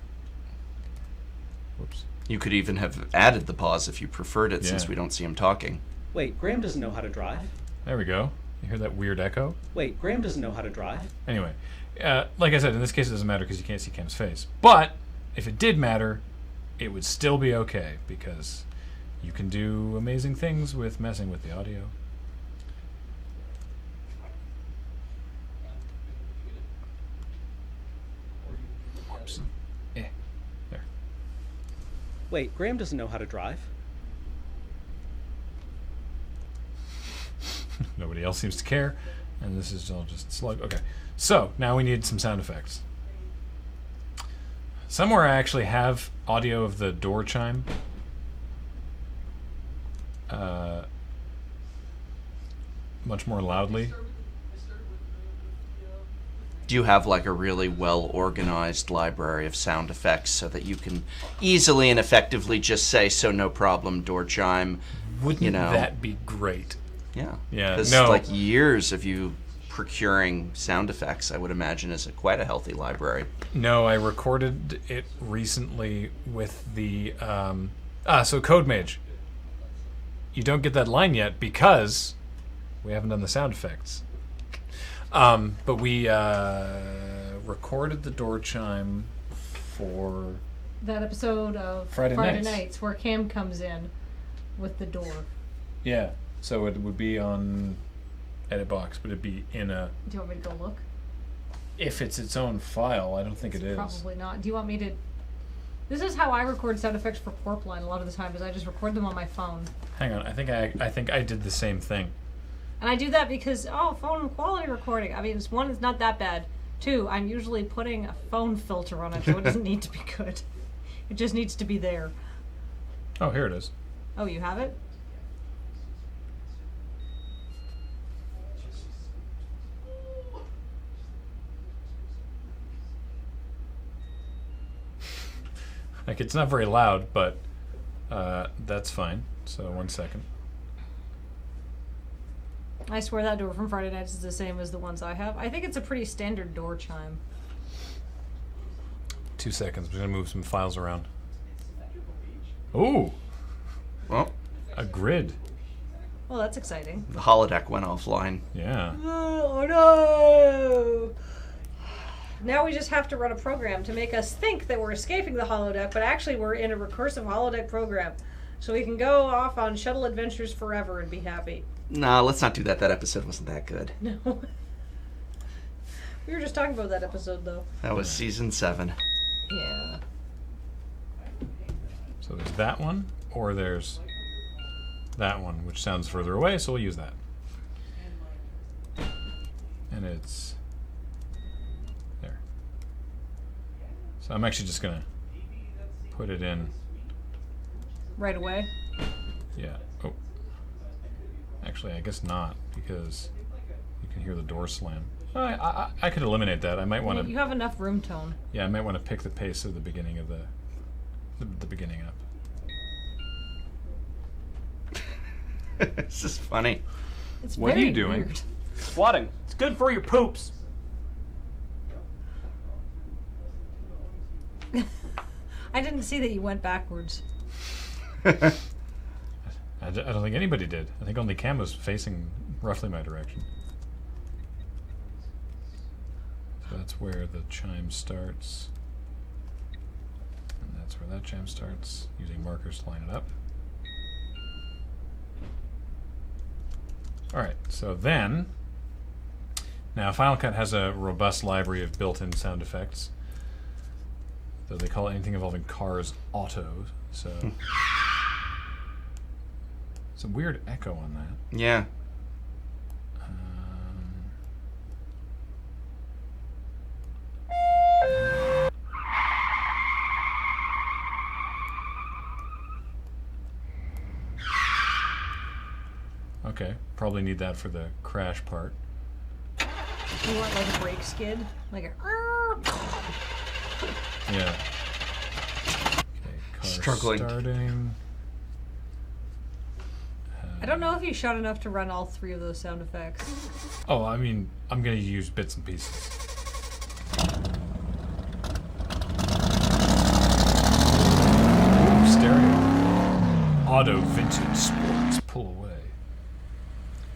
Whoops. You could even have added the pause if you preferred it, since Yeah. we don't see him talking. Wait, Graham doesn't know how to drive? There we go. You hear that weird echo? Wait, Graham doesn't know how to drive? Anyway, like I said, in this case, it doesn't matter because you can't see Cam's face. But if it did matter, it would still be okay because you can do amazing things with messing with the audio. Whoops. There. Wait, Graham doesn't know how to drive? Nobody else seems to care, and this is all just slug. Okay, so now we need some sound effects. Somewhere I actually have audio of the door chime. Much more loudly. Do you have like a really well organized library of sound effects so that you can easily and effectively just say, so no problem, door chime? Wouldn't that be great? Yeah. Yeah, Because no. like years of you procuring sound effects, I would imagine, is quite a healthy library. No, I recorded it recently with the so Code Mage. You don't get that line yet because we haven't done the sound effects. But we recorded the door chime for That episode of Friday Nights. Nights where Cam comes in with the door. yeah. So it would be on Edit Box, but it'd be in a. Do you want me to go look? If it's its own file, I don't think it is. Probably not. Do you want me to? This is how I record sound effects for Porpline a lot of the time. Is I just record them on my phone, Hang on, I think I did the same thing. and I do that because phone quality recording. I mean, it's not that bad. Two, I'm usually putting a phone filter on it, so it doesn't need to be good. It just needs to be there. Oh, here it is. Oh, you have it? Like, it's not very loud, but that's fine. So 1 second. I swear that door from Friday Nights is the same as the ones I have. I think it's a pretty standard door chime. 2 seconds. We're gonna move some files around. Ooh, Well, a grid. Well, that's exciting. the holodeck went offline. Yeah. Oh no! Now we just have to run a program to make us think that we're escaping the holodeck, but actually we're in a recursive holodeck program. So we can go off on shuttle adventures forever and be happy. Nah, let's not do that. That episode wasn't that good. No. We were just talking about that episode, though. That was season 7. Yeah. So there's that one, or there's that one, which sounds further away, so we'll use that. And it's there. So I'm actually just gonna put it in. Right away. Yeah. Oh. Actually, I guess not, because you can hear the door slam. I could eliminate that. I might want You to. have enough room tone. Yeah, I might want to pick the pace of the beginning of the beginning up. This is funny. It's What are very you doing? weird. Squatting. It's good for your poops. I didn't see that you went backwards. I don't think anybody did. I think only Cam was facing roughly my direction. So that's where the chime starts. And That's where that jam starts. Using markers to line it up. Alright, so then, now Final Cut has a robust library of built-in sound effects. Though they call anything involving cars auto, so... It's a weird echo on that. Yeah. Okay, probably need that for the crash part. You want like a brake skid? Like a. Yeah. Okay, car Struggling. starting. I don't know if you shot enough to run all 3 of those sound effects. Oh, I mean, I'm gonna use bits and pieces. Ooh, stereo. Auto vintage sports. Pull away.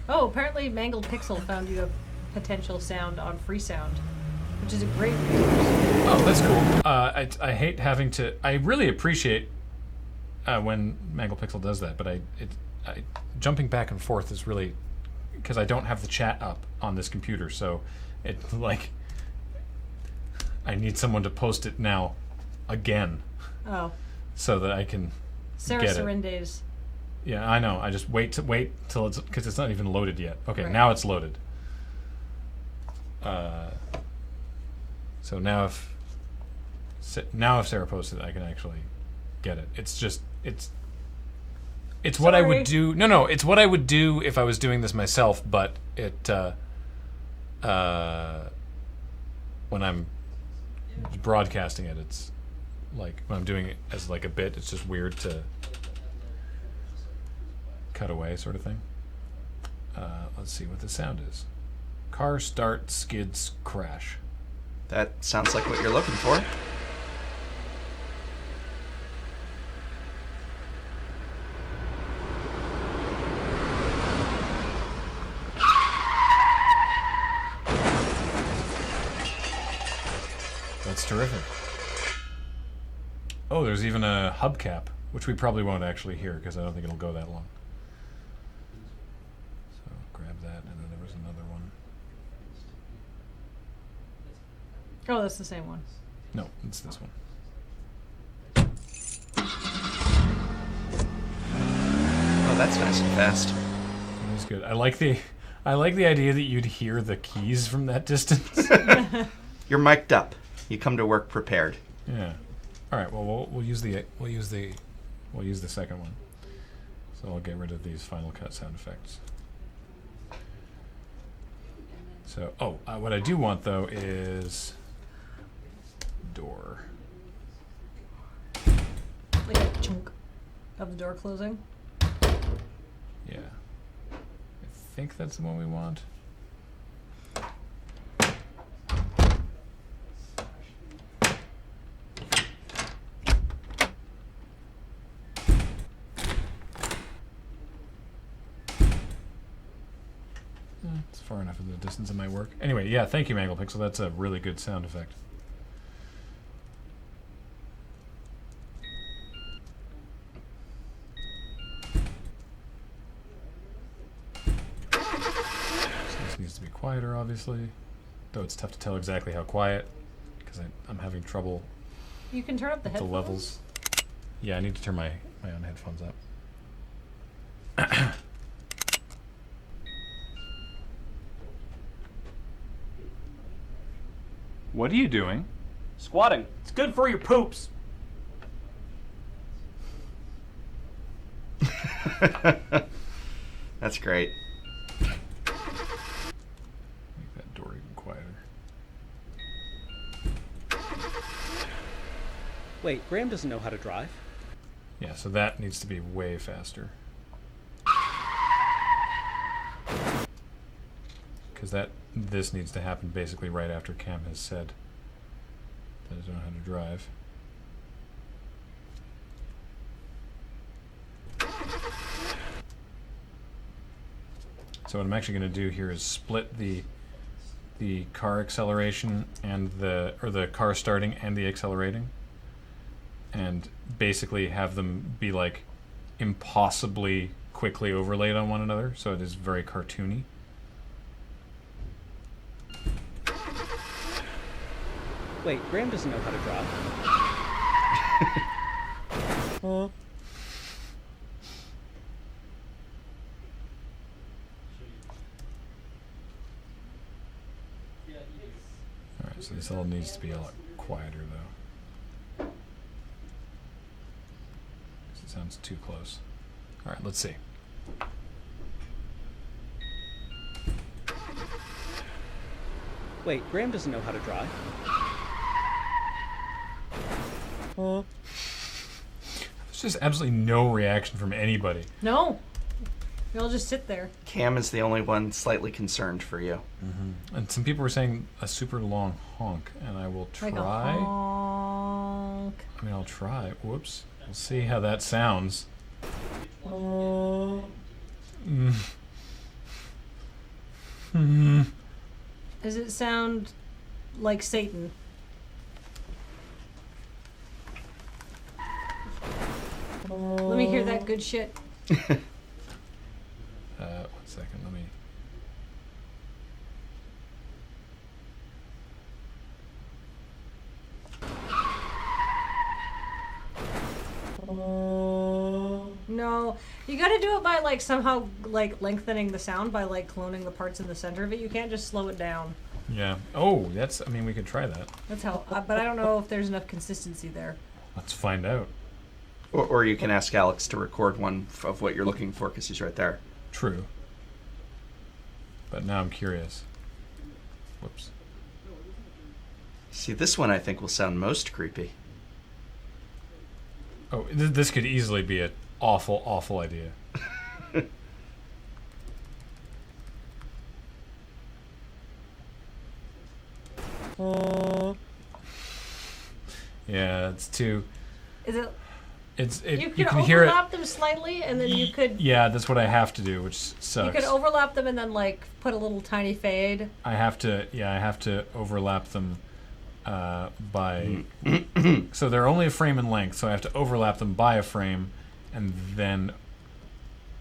Oh, apparently Mangled Pixel found you a potential sound on Freesound, which is a great resource. Oh, that's cool. I hate having to. I really appreciate when Mangle Pixel does that, but jumping back and forth is really because I don't have the chat up on this computer, so it like I need someone to post it now again Oh, so that I can Sarah get it. Serinde's. Yeah, I know. I just wait till it's because it's not even loaded yet. Okay, Right. now it's loaded. So now if Sarah posts it, I can actually get it. It's just it's what I Sorry. would do. No, it's what I would do if I was doing this myself. But when I'm broadcasting it, it's like when I'm doing it as like a bit. It's just weird to cut away, sort of thing. Let's see what the sound is. Car start, skids, crash. That sounds like what you're looking for. That's terrific. Oh, there's even a hubcap, which we probably won't actually hear because I don't think it'll go that long. So grab that, and then there was another one. Oh, that's the same one. No, it's this one. Oh, that's nice and fast. That was good. I like the idea that you'd hear the keys from that distance. You're mic'd up. You come to work prepared. Yeah. All right. Well, we'll use the second one. So I'll get rid of these Final Cut sound effects. So, what I do want though is door. Like a chunk of the door closing. Yeah. I think that's the one we want. It's far enough in the distance it might work. Anyway, yeah, thank you, Mangle Pixel. That's a really good sound effect. So this needs to be quieter, obviously. Though it's tough to tell exactly how quiet, because I'm having trouble You can turn up the with the headphones. levels. Yeah, I need to turn my own headphones up. What are you doing? Squatting. It's good for your poops. That's great. Make that door even quieter. Wait, Graham doesn't know how to drive? Yeah, so that needs to be way faster. Because this needs to happen basically right after Cam has said that I don't know how to drive. So what I'm actually going to do here is split the car acceleration and the car starting and the accelerating, and basically have them be like impossibly quickly overlaid on one another, so it is very cartoony. Wait, Graham doesn't know how to draw. Alright, so this all needs to be a lot quieter though. It sounds too close. Alright, let's see. Wait, Graham doesn't know how to draw. There's just absolutely no reaction from anybody. No. We all just sit there. Cam is the only one slightly concerned for you. And some people were saying a super long honk, and I will try. Like a honk. I mean, I'll try. Whoops. We'll see how that sounds. Does it sound like Satan? Let me hear that good shit. 1 second, let me... No, you gotta do it by like somehow like lengthening the sound by like cloning the parts in the center of it. You can't just slow it down. Yeah. Oh, that's... I mean, we could try that. That's how, but I don't know if there's enough consistency there. Let's find out. Or you can ask Alex to record one of what you're looking for, because he's right there. True. But now I'm curious. Whoops. See, this one I think will sound most creepy. Oh, this could easily be an awful, awful idea. Yeah, it's too... Is it? You You could can hear it. overlap them slightly, and then you could. Yeah, that's what I have to do, which sucks. You could overlap them and then like put a little tiny fade. I have to overlap them by... So they're only a frame in length, so I have to overlap them by a frame and then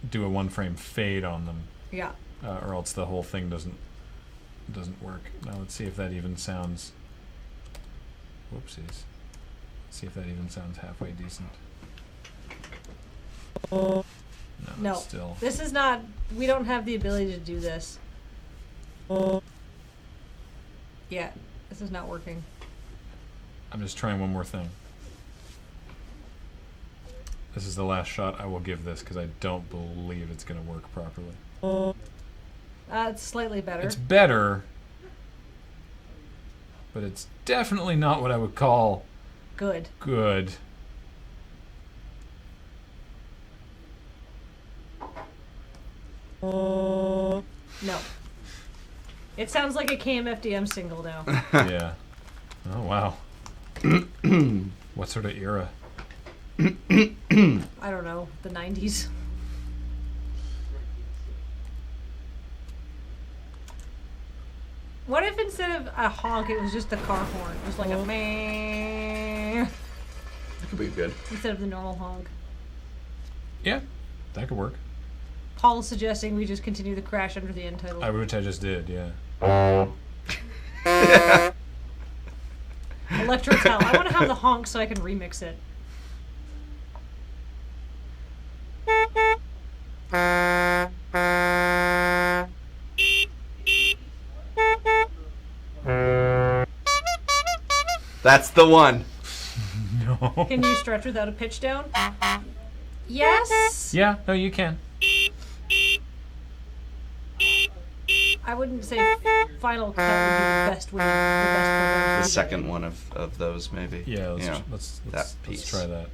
do a one frame fade on them. Yeah. Or else the whole thing doesn't work. Now let's see if that even sounds... Whoopsies. See if that even sounds halfway decent. No. Still. This is not. We don't have the ability to do this. Yeah, this is not working. I'm just trying one more thing. This is the last shot I will give this because I don't believe it's going to work properly. It's slightly better. It's better, but it's definitely not what I would call Good. good. No. It sounds like a KMFDM single now. Yeah. Oh, wow. What sort of era? I don't know. The 90s. What if instead of a honk, it was just a car horn? Just like a meh. That could be good. Instead of the normal honk. Yeah, that could work. Paul is suggesting we just continue the crash under the end title. Which I just did, yeah. Electro Tell. I want to have the honk so I can remix it. That's the one. No. Can you stretch without a pitch down? Yes. Yeah, no, you can. I wouldn't say Final Cut would be the best way. The best program The to do second it. one of those, maybe. Yeah, let's Yeah, let's that piece. let's try that.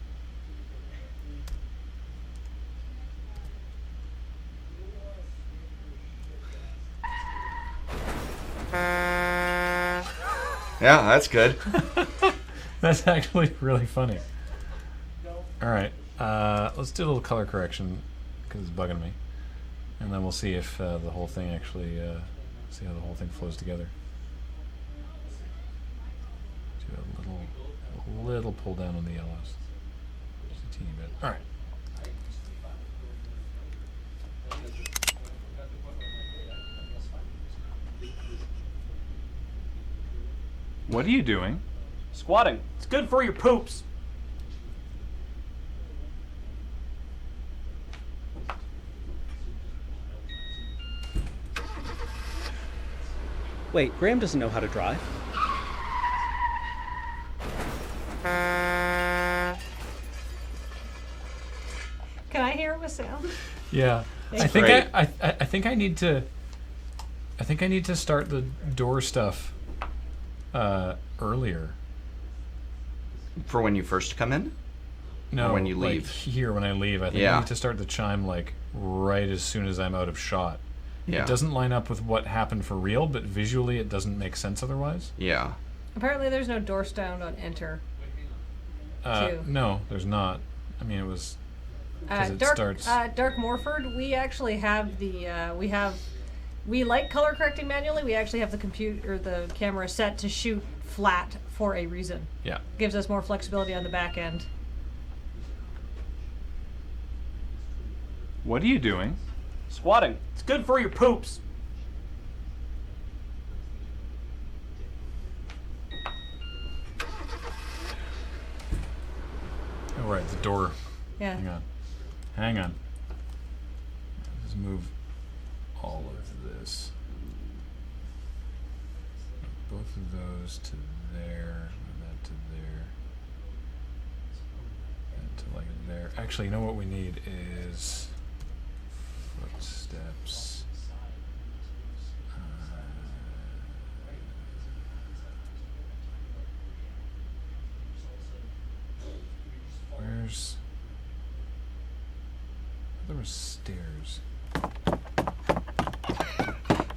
Yeah, that's good. That's actually really funny. All right, let's do a little color correction because it's bugging me, and then we'll see if the whole thing actually see how the whole thing flows together. Do a little pull down on the yellows. 16-bit. All right. What are you doing? Squatting. It's good for your poops. Wait, Graham doesn't know how to drive. Can I hear it with sound? Yeah. Thank I think Great. I think I need to. I think I need to start the door stuff earlier. For when you first come in? No, when you like leave. here when I leave. I think Yeah. I need to start the chime like right as soon as I'm out of shot. Yeah. It doesn't line up with what happened for real, but visually it doesn't make sense otherwise. Yeah. Apparently, there's no door sound on enter. Two. No, there's not. I mean, it was. 'Cause it starts- Dark Morford, we actually have we like color correcting manually. We actually have the camera set to shoot flat for a reason. Yeah. Gives us more flexibility on the back end. What are you doing? Squatting. It's good for your poops. Oh, right, the door. Yeah. Hang on. Let's move all of this. Both of those to there, and that to there. That to like there. Actually, you know what we need is footsteps. Where's... There were stairs.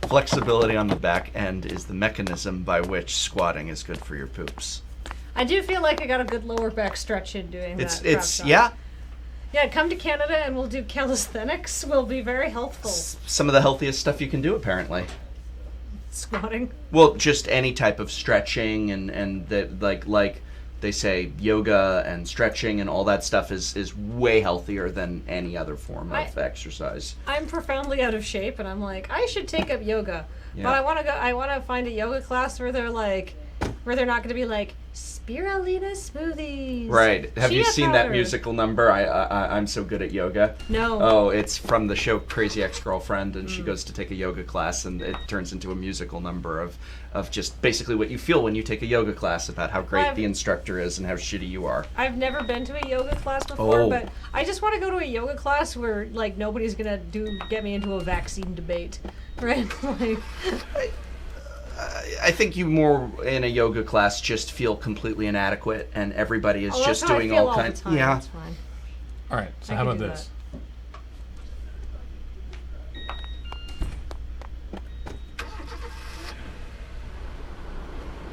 Flexibility on the back end is the mechanism by which squatting is good for your poops. I do feel like I got a good lower back stretch in doing It's that. crap shot. yeah. Yeah, come to Canada and we'll do calisthenics. Will be very helpful. Some of the healthiest stuff you can do apparently. Squatting. Well, just any type of stretching and that like they say yoga and stretching and all that stuff is way healthier than any other form of exercise. I'm profoundly out of shape, and I'm like, I should take up yoga, Yeah. but I want to find a yoga class where they're not going to be like spirulina smoothies. Right. Have you chia seen that powder." musical number? I'm so good at yoga. No. Oh, it's from the show Crazy Ex-Girlfriend, and she goes to take a yoga class, and it turns into a musical number of just basically what you feel when you take a yoga class about how great the instructor is and how shitty you are. I've never been to a yoga class before, Oh. but I just want to go to a yoga class where like nobody's gonna get me into a vaccine debate, right? Like, I think you more in a yoga class just feel completely inadequate, and everybody is that's just how I doing feel all the kinds. time. Yeah. That's fine. All right, so I how can about do this?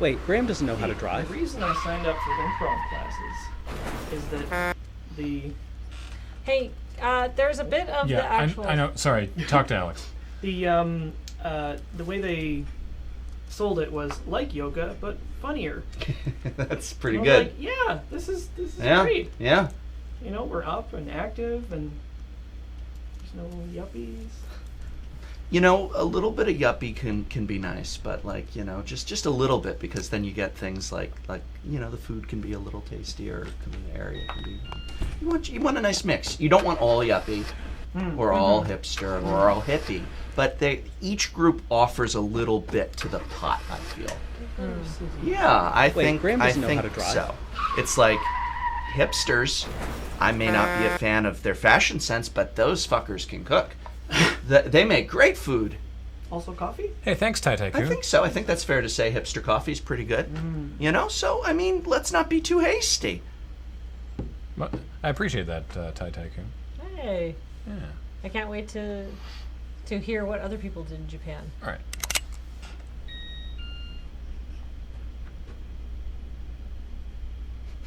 Wait, Graham doesn't know how to drive. The reason I signed up for improv classes is that the Hey, there's a bit of the Yeah, actual. I know. Sorry, talk to Alex. the way they sold it was like yoga but funnier. That's pretty I was good. Like, yeah, this is Yeah. great. Yeah. You know, we're up and active, and there's no yuppies. You know, a little bit of yuppie can be nice, but like, you know, just a little bit, because then you get things like you know, the food can be a little tastier, the area can be. You want a nice mix. You don't want all yuppie, or all hipster, or all hippie, but each group offers a little bit to the pot. I feel. Yeah, I think Graham doesn't know think how to drive? so. It's like hipsters. I may not be a fan of their fashion sense, but those fuckers can cook. They make great food. Also coffee? Hey, thanks, Tai I Tycoon. think so. I think that's fair to say. Hipster coffee's pretty good. You know, so I mean, let's not be too hasty. Well, I appreciate that, Tai Tycoon. Hey, Yeah. I can't wait to hear what other people did in Japan. All right.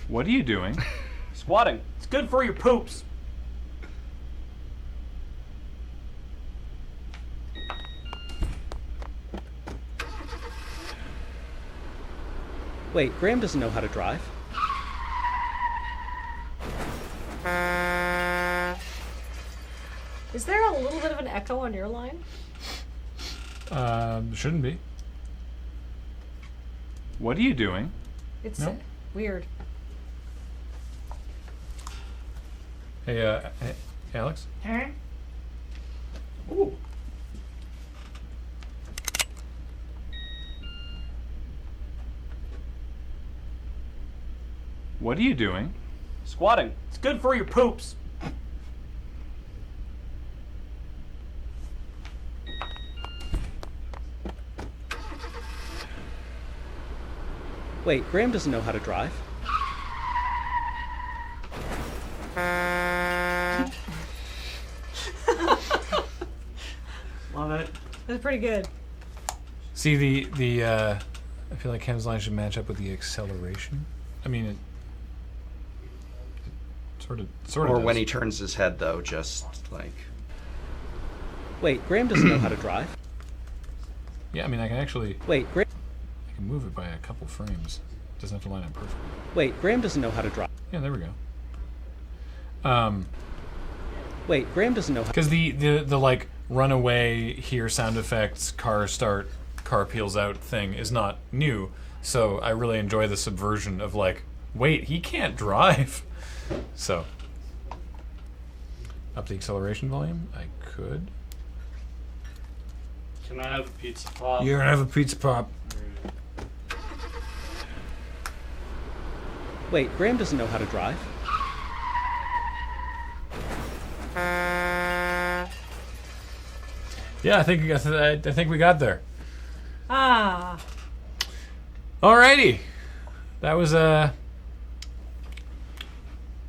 What are you doing? Squatting. It's good for your poops. Wait, Graham doesn't know how to drive. Is there a little bit of an echo on your line? Shouldn't be. What are you doing? It's No? weird. Hey, Alex? Huh? Ooh. What are you doing? Squatting. It's good for your poops. Wait, Graham doesn't know how to drive. Love it. That's pretty good. See, the I feel like Ken's line should match up with the acceleration. I mean, it sort of Or does. when he turns his head, though, just like. Wait, Graham doesn't know how to drive. Yeah, I mean, I can actually... Wait, Graham. I can move it by a couple frames. It doesn't have to line up perfectly. Wait, Graham doesn't know how to drive. Yeah, there we go. Wait, Graham doesn't know how. Because the like runaway, hear sound effects, car start, car peels out thing is not new. So I really enjoy the subversion of like, wait, he can't drive. So up the acceleration volume, I could. Can I have a pizza pop? You're gonna have a pizza pop. Wait, Graham doesn't know how to drive. Yeah, I think we got there. Ah. Alrighty, that was a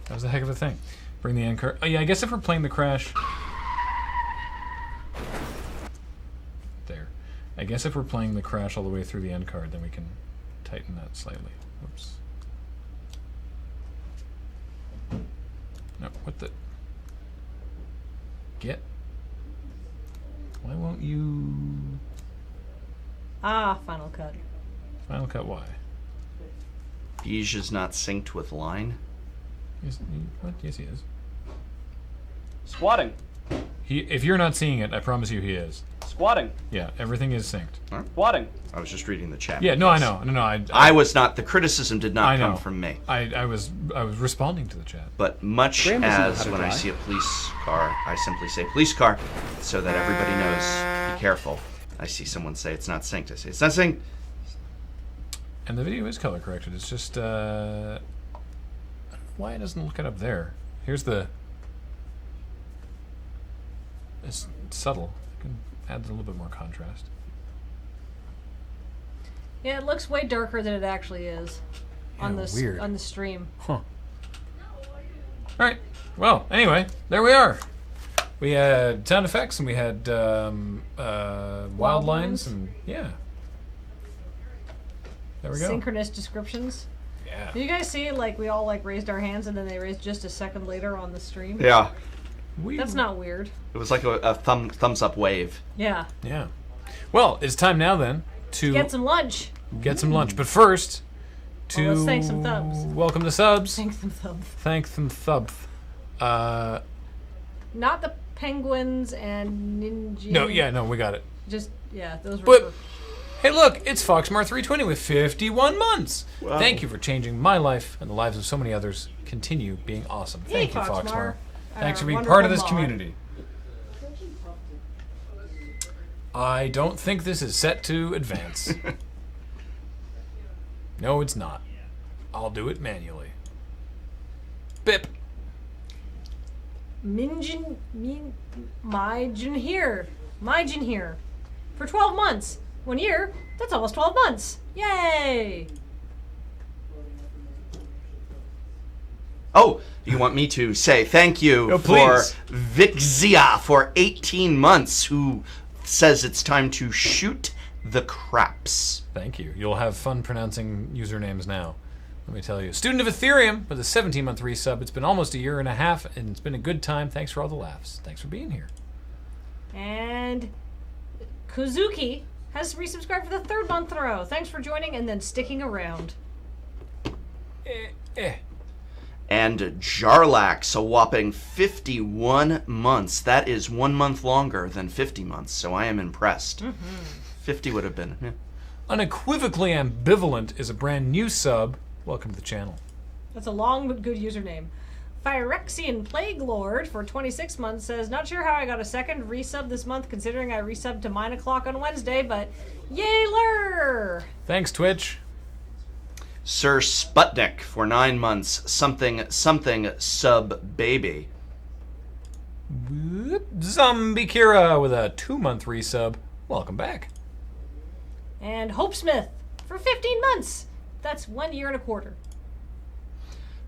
heck of a thing. Bring the end card. Oh yeah, I guess if we're playing the crash. There. I guess if we're playing the crash all the way through the end card, then we can tighten that slightly. Whoops. No, what the? Get. Why won't you? Ah, Final Cut. Final Cut, why? Beige is not synced with line. Yes, what? Yes, he is. Squatting. If you're not seeing it, I promise you he is. Squatting. Yeah, everything is synced. Squatting. I was just reading the chat. Yeah, no, I because know. No, I was not. The criticism did not I know. come from me. I was responding to the chat. But much Graham doesn't know as how to when I drive. see a police car, I simply say police car, so that everybody knows, be careful. I see someone say it's not synced. I say it's not synced. And the video is color corrected. It's just I don't know why it doesn't look it up there. Here's the. It's subtle. I can add a little bit more contrast. Yeah, it looks way darker than it actually is on Yeah, the weird. on the stream. Huh. All right. Well, anyway, there we are. We had sound effects and we had wild lines and yeah. There we go. Synchronous descriptions. Yeah. Did you guys see like we all like raised our hands and then they raised just a second later on the stream? Yeah. That's not weird. It was like a thumbs up wave. Yeah. Yeah. Well, it's time now then to Get some lunch. get some lunch. But first, to Well, let's thank some thumbs. welcome the subs. Thank some thumbs. Thank them thubs. Not the penguins and ninja. No, we got it. Just yeah, those were. But hey, look, it's Foxmar320 with 51 months. Wow. Thank you for changing my life and the lives of so many others. Continue being awesome. Hey, Thank you, Foxmar. Foxmar. Thanks for Our being part of this wonderful mod. community. I don't think this is set to advance. No, it's not. I'll do it manually. Bip. Myjin here. For 12 months. 1 year, that's almost 12 months. Yay! Oh, you want me to say thank you Oh, for please. Vixia for 18 months, who says it's time to shoot the craps. Thank you. You'll have fun pronouncing usernames now. Let me tell you. Student of Ethereum with a 17-month resub. It's been almost a year and a half, and it's been a good time. Thanks for all the laughs. Thanks for being here. And Kuzuki has resubscribed for the 3rd month in a row. Thanks for joining and then sticking around. And Jarlax, a whopping 51 months. That is 1 month longer than 50 months, so I am impressed. 50 would have been. Yeah. Unequivocally Ambivalent is a brand new sub. Welcome to the channel. That's a long but good username. Phyrexian Plague Lord for 26 months says, not sure how I got a second resub this month considering I resubbed to 9 o'clock on Wednesday, but yay lur! Thanks, Twitch. Sir Sputnik for 9 months. Something sub baby. Zombie Kira with a 2-month resub. Welcome back. And Hopesmith for 15 months. That's 1 year and a quarter.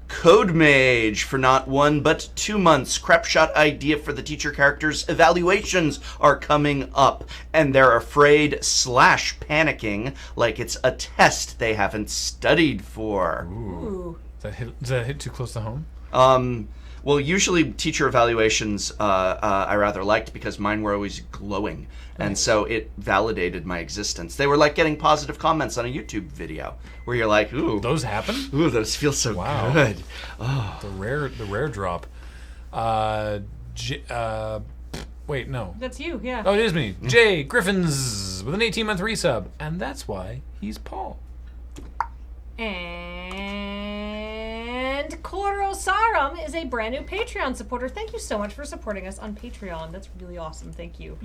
Code Mage for not 1 but 2 months. Crapshot idea for the teacher characters' evaluations are coming up, and they're afraid / panicking like it's a test they haven't studied for. Ooh. Does that hit too close to home? Well, usually teacher evaluations I rather liked because mine were always glowing, and so it validated my existence. They were like getting positive comments on a YouTube video where you're like, ooh, Those happen? ooh, those feel so Wow. good. Oh. The rare drop. Wait, no. That's you, yeah. Oh, it is me. Jay Griffins with an 18-month resub, and that's why he's Paul. And Korosarum is a brand new Patreon supporter. Thank you so much for supporting us on Patreon. That's really awesome. Thank you.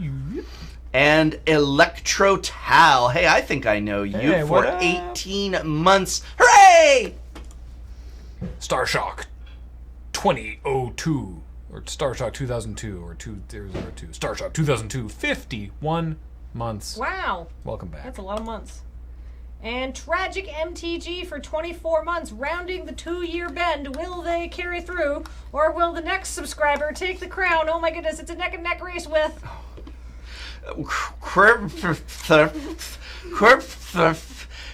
And Electrotal. Hey, I think I know you Hey, for what up? 18 months. Hooray! Starshock 2002. Or Starshock 2002 or 2002. Starshock 2002. 51 months. Wow. Welcome back. That's a lot of months. And Tragic MTG for 24 months, rounding the 2-year bend. Will they carry through, or will the next subscriber take the crown? Oh my goodness, it's a neck and neck race with.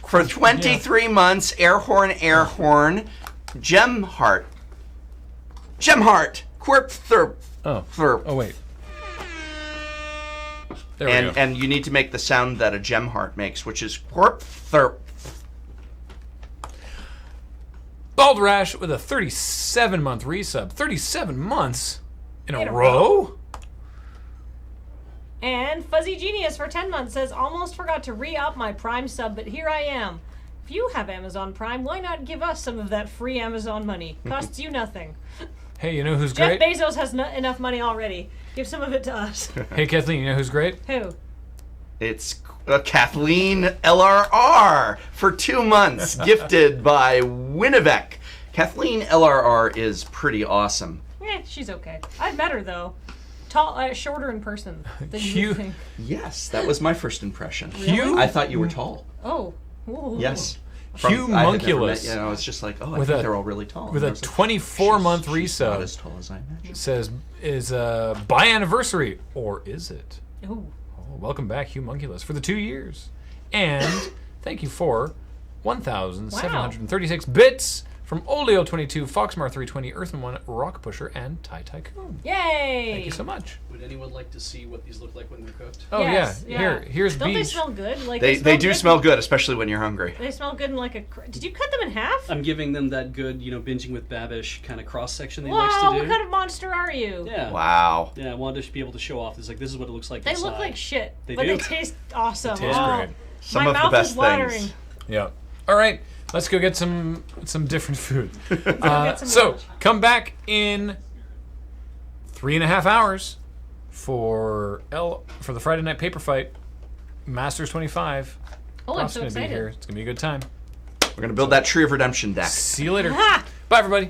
For 23 months, Airhorn, Gemheart, Quirp, Oh, wait. There we go. and you need to make the sound that a Gemheart makes, which is Quirp. Baldrash with a 37-month resub. 37 months in a row? And Fuzzy Genius for 10 months says, almost forgot to re-up my Prime sub, but here I am. If you have Amazon Prime, why not give us some of that free Amazon money? Costs you nothing. Hey, you know who's Jeff great? Bezos has enough money already. Give some of it to us. Hey, Kathleen, you know who's great? Who? It's Kathleen LRR for 2 months, gifted by Winnevec. Kathleen LRR is pretty awesome. She's okay. I've met her though. Tall, shorter in person than you would think. Yes, that was my first impression. Hugh- I thought you were tall. Oh. Ooh. Yes. Humunculus. I was just like, oh, I With think a- they're all really tall. with And I a was like, 24-month she's not resub. as tall as I imagined. Says, is by anniversary, or is it? Ooh. Oh, welcome back, Humunculus, for the 2 years. And thank you for 1,736 bits from Oleo22, Foxmar320, Earthen1, Rock Pusher, and Ty Tycoon. Yay! Thank you so much. Would anyone like to see what these look like when they're cooked? Oh, Yes, yeah. Here's Don't they Beach. smell good? Like They do good? smell good, especially when you're hungry. They smell good in like a. Did you cut them in half? I'm giving them that good, binging with Babish kind of cross section they Wow, likes to what do. kind of monster are you? Yeah. Wow. Yeah, I wanted to be able to show off. This is what it looks like They inside. look like shit, They but do. they taste awesome. They taste Oh, great. Some my of the mouth best is watering. things. Yeah. All right, let's go get some different food. get some So lunch. come back in 3.5 hours for the Friday night paper fight, Masters 25. Oh, I'm Prof's so gonna be excited. here. It's gonna be a good time. We're going to build that Tree of Redemption deck. See you later. Ha! Bye, everybody.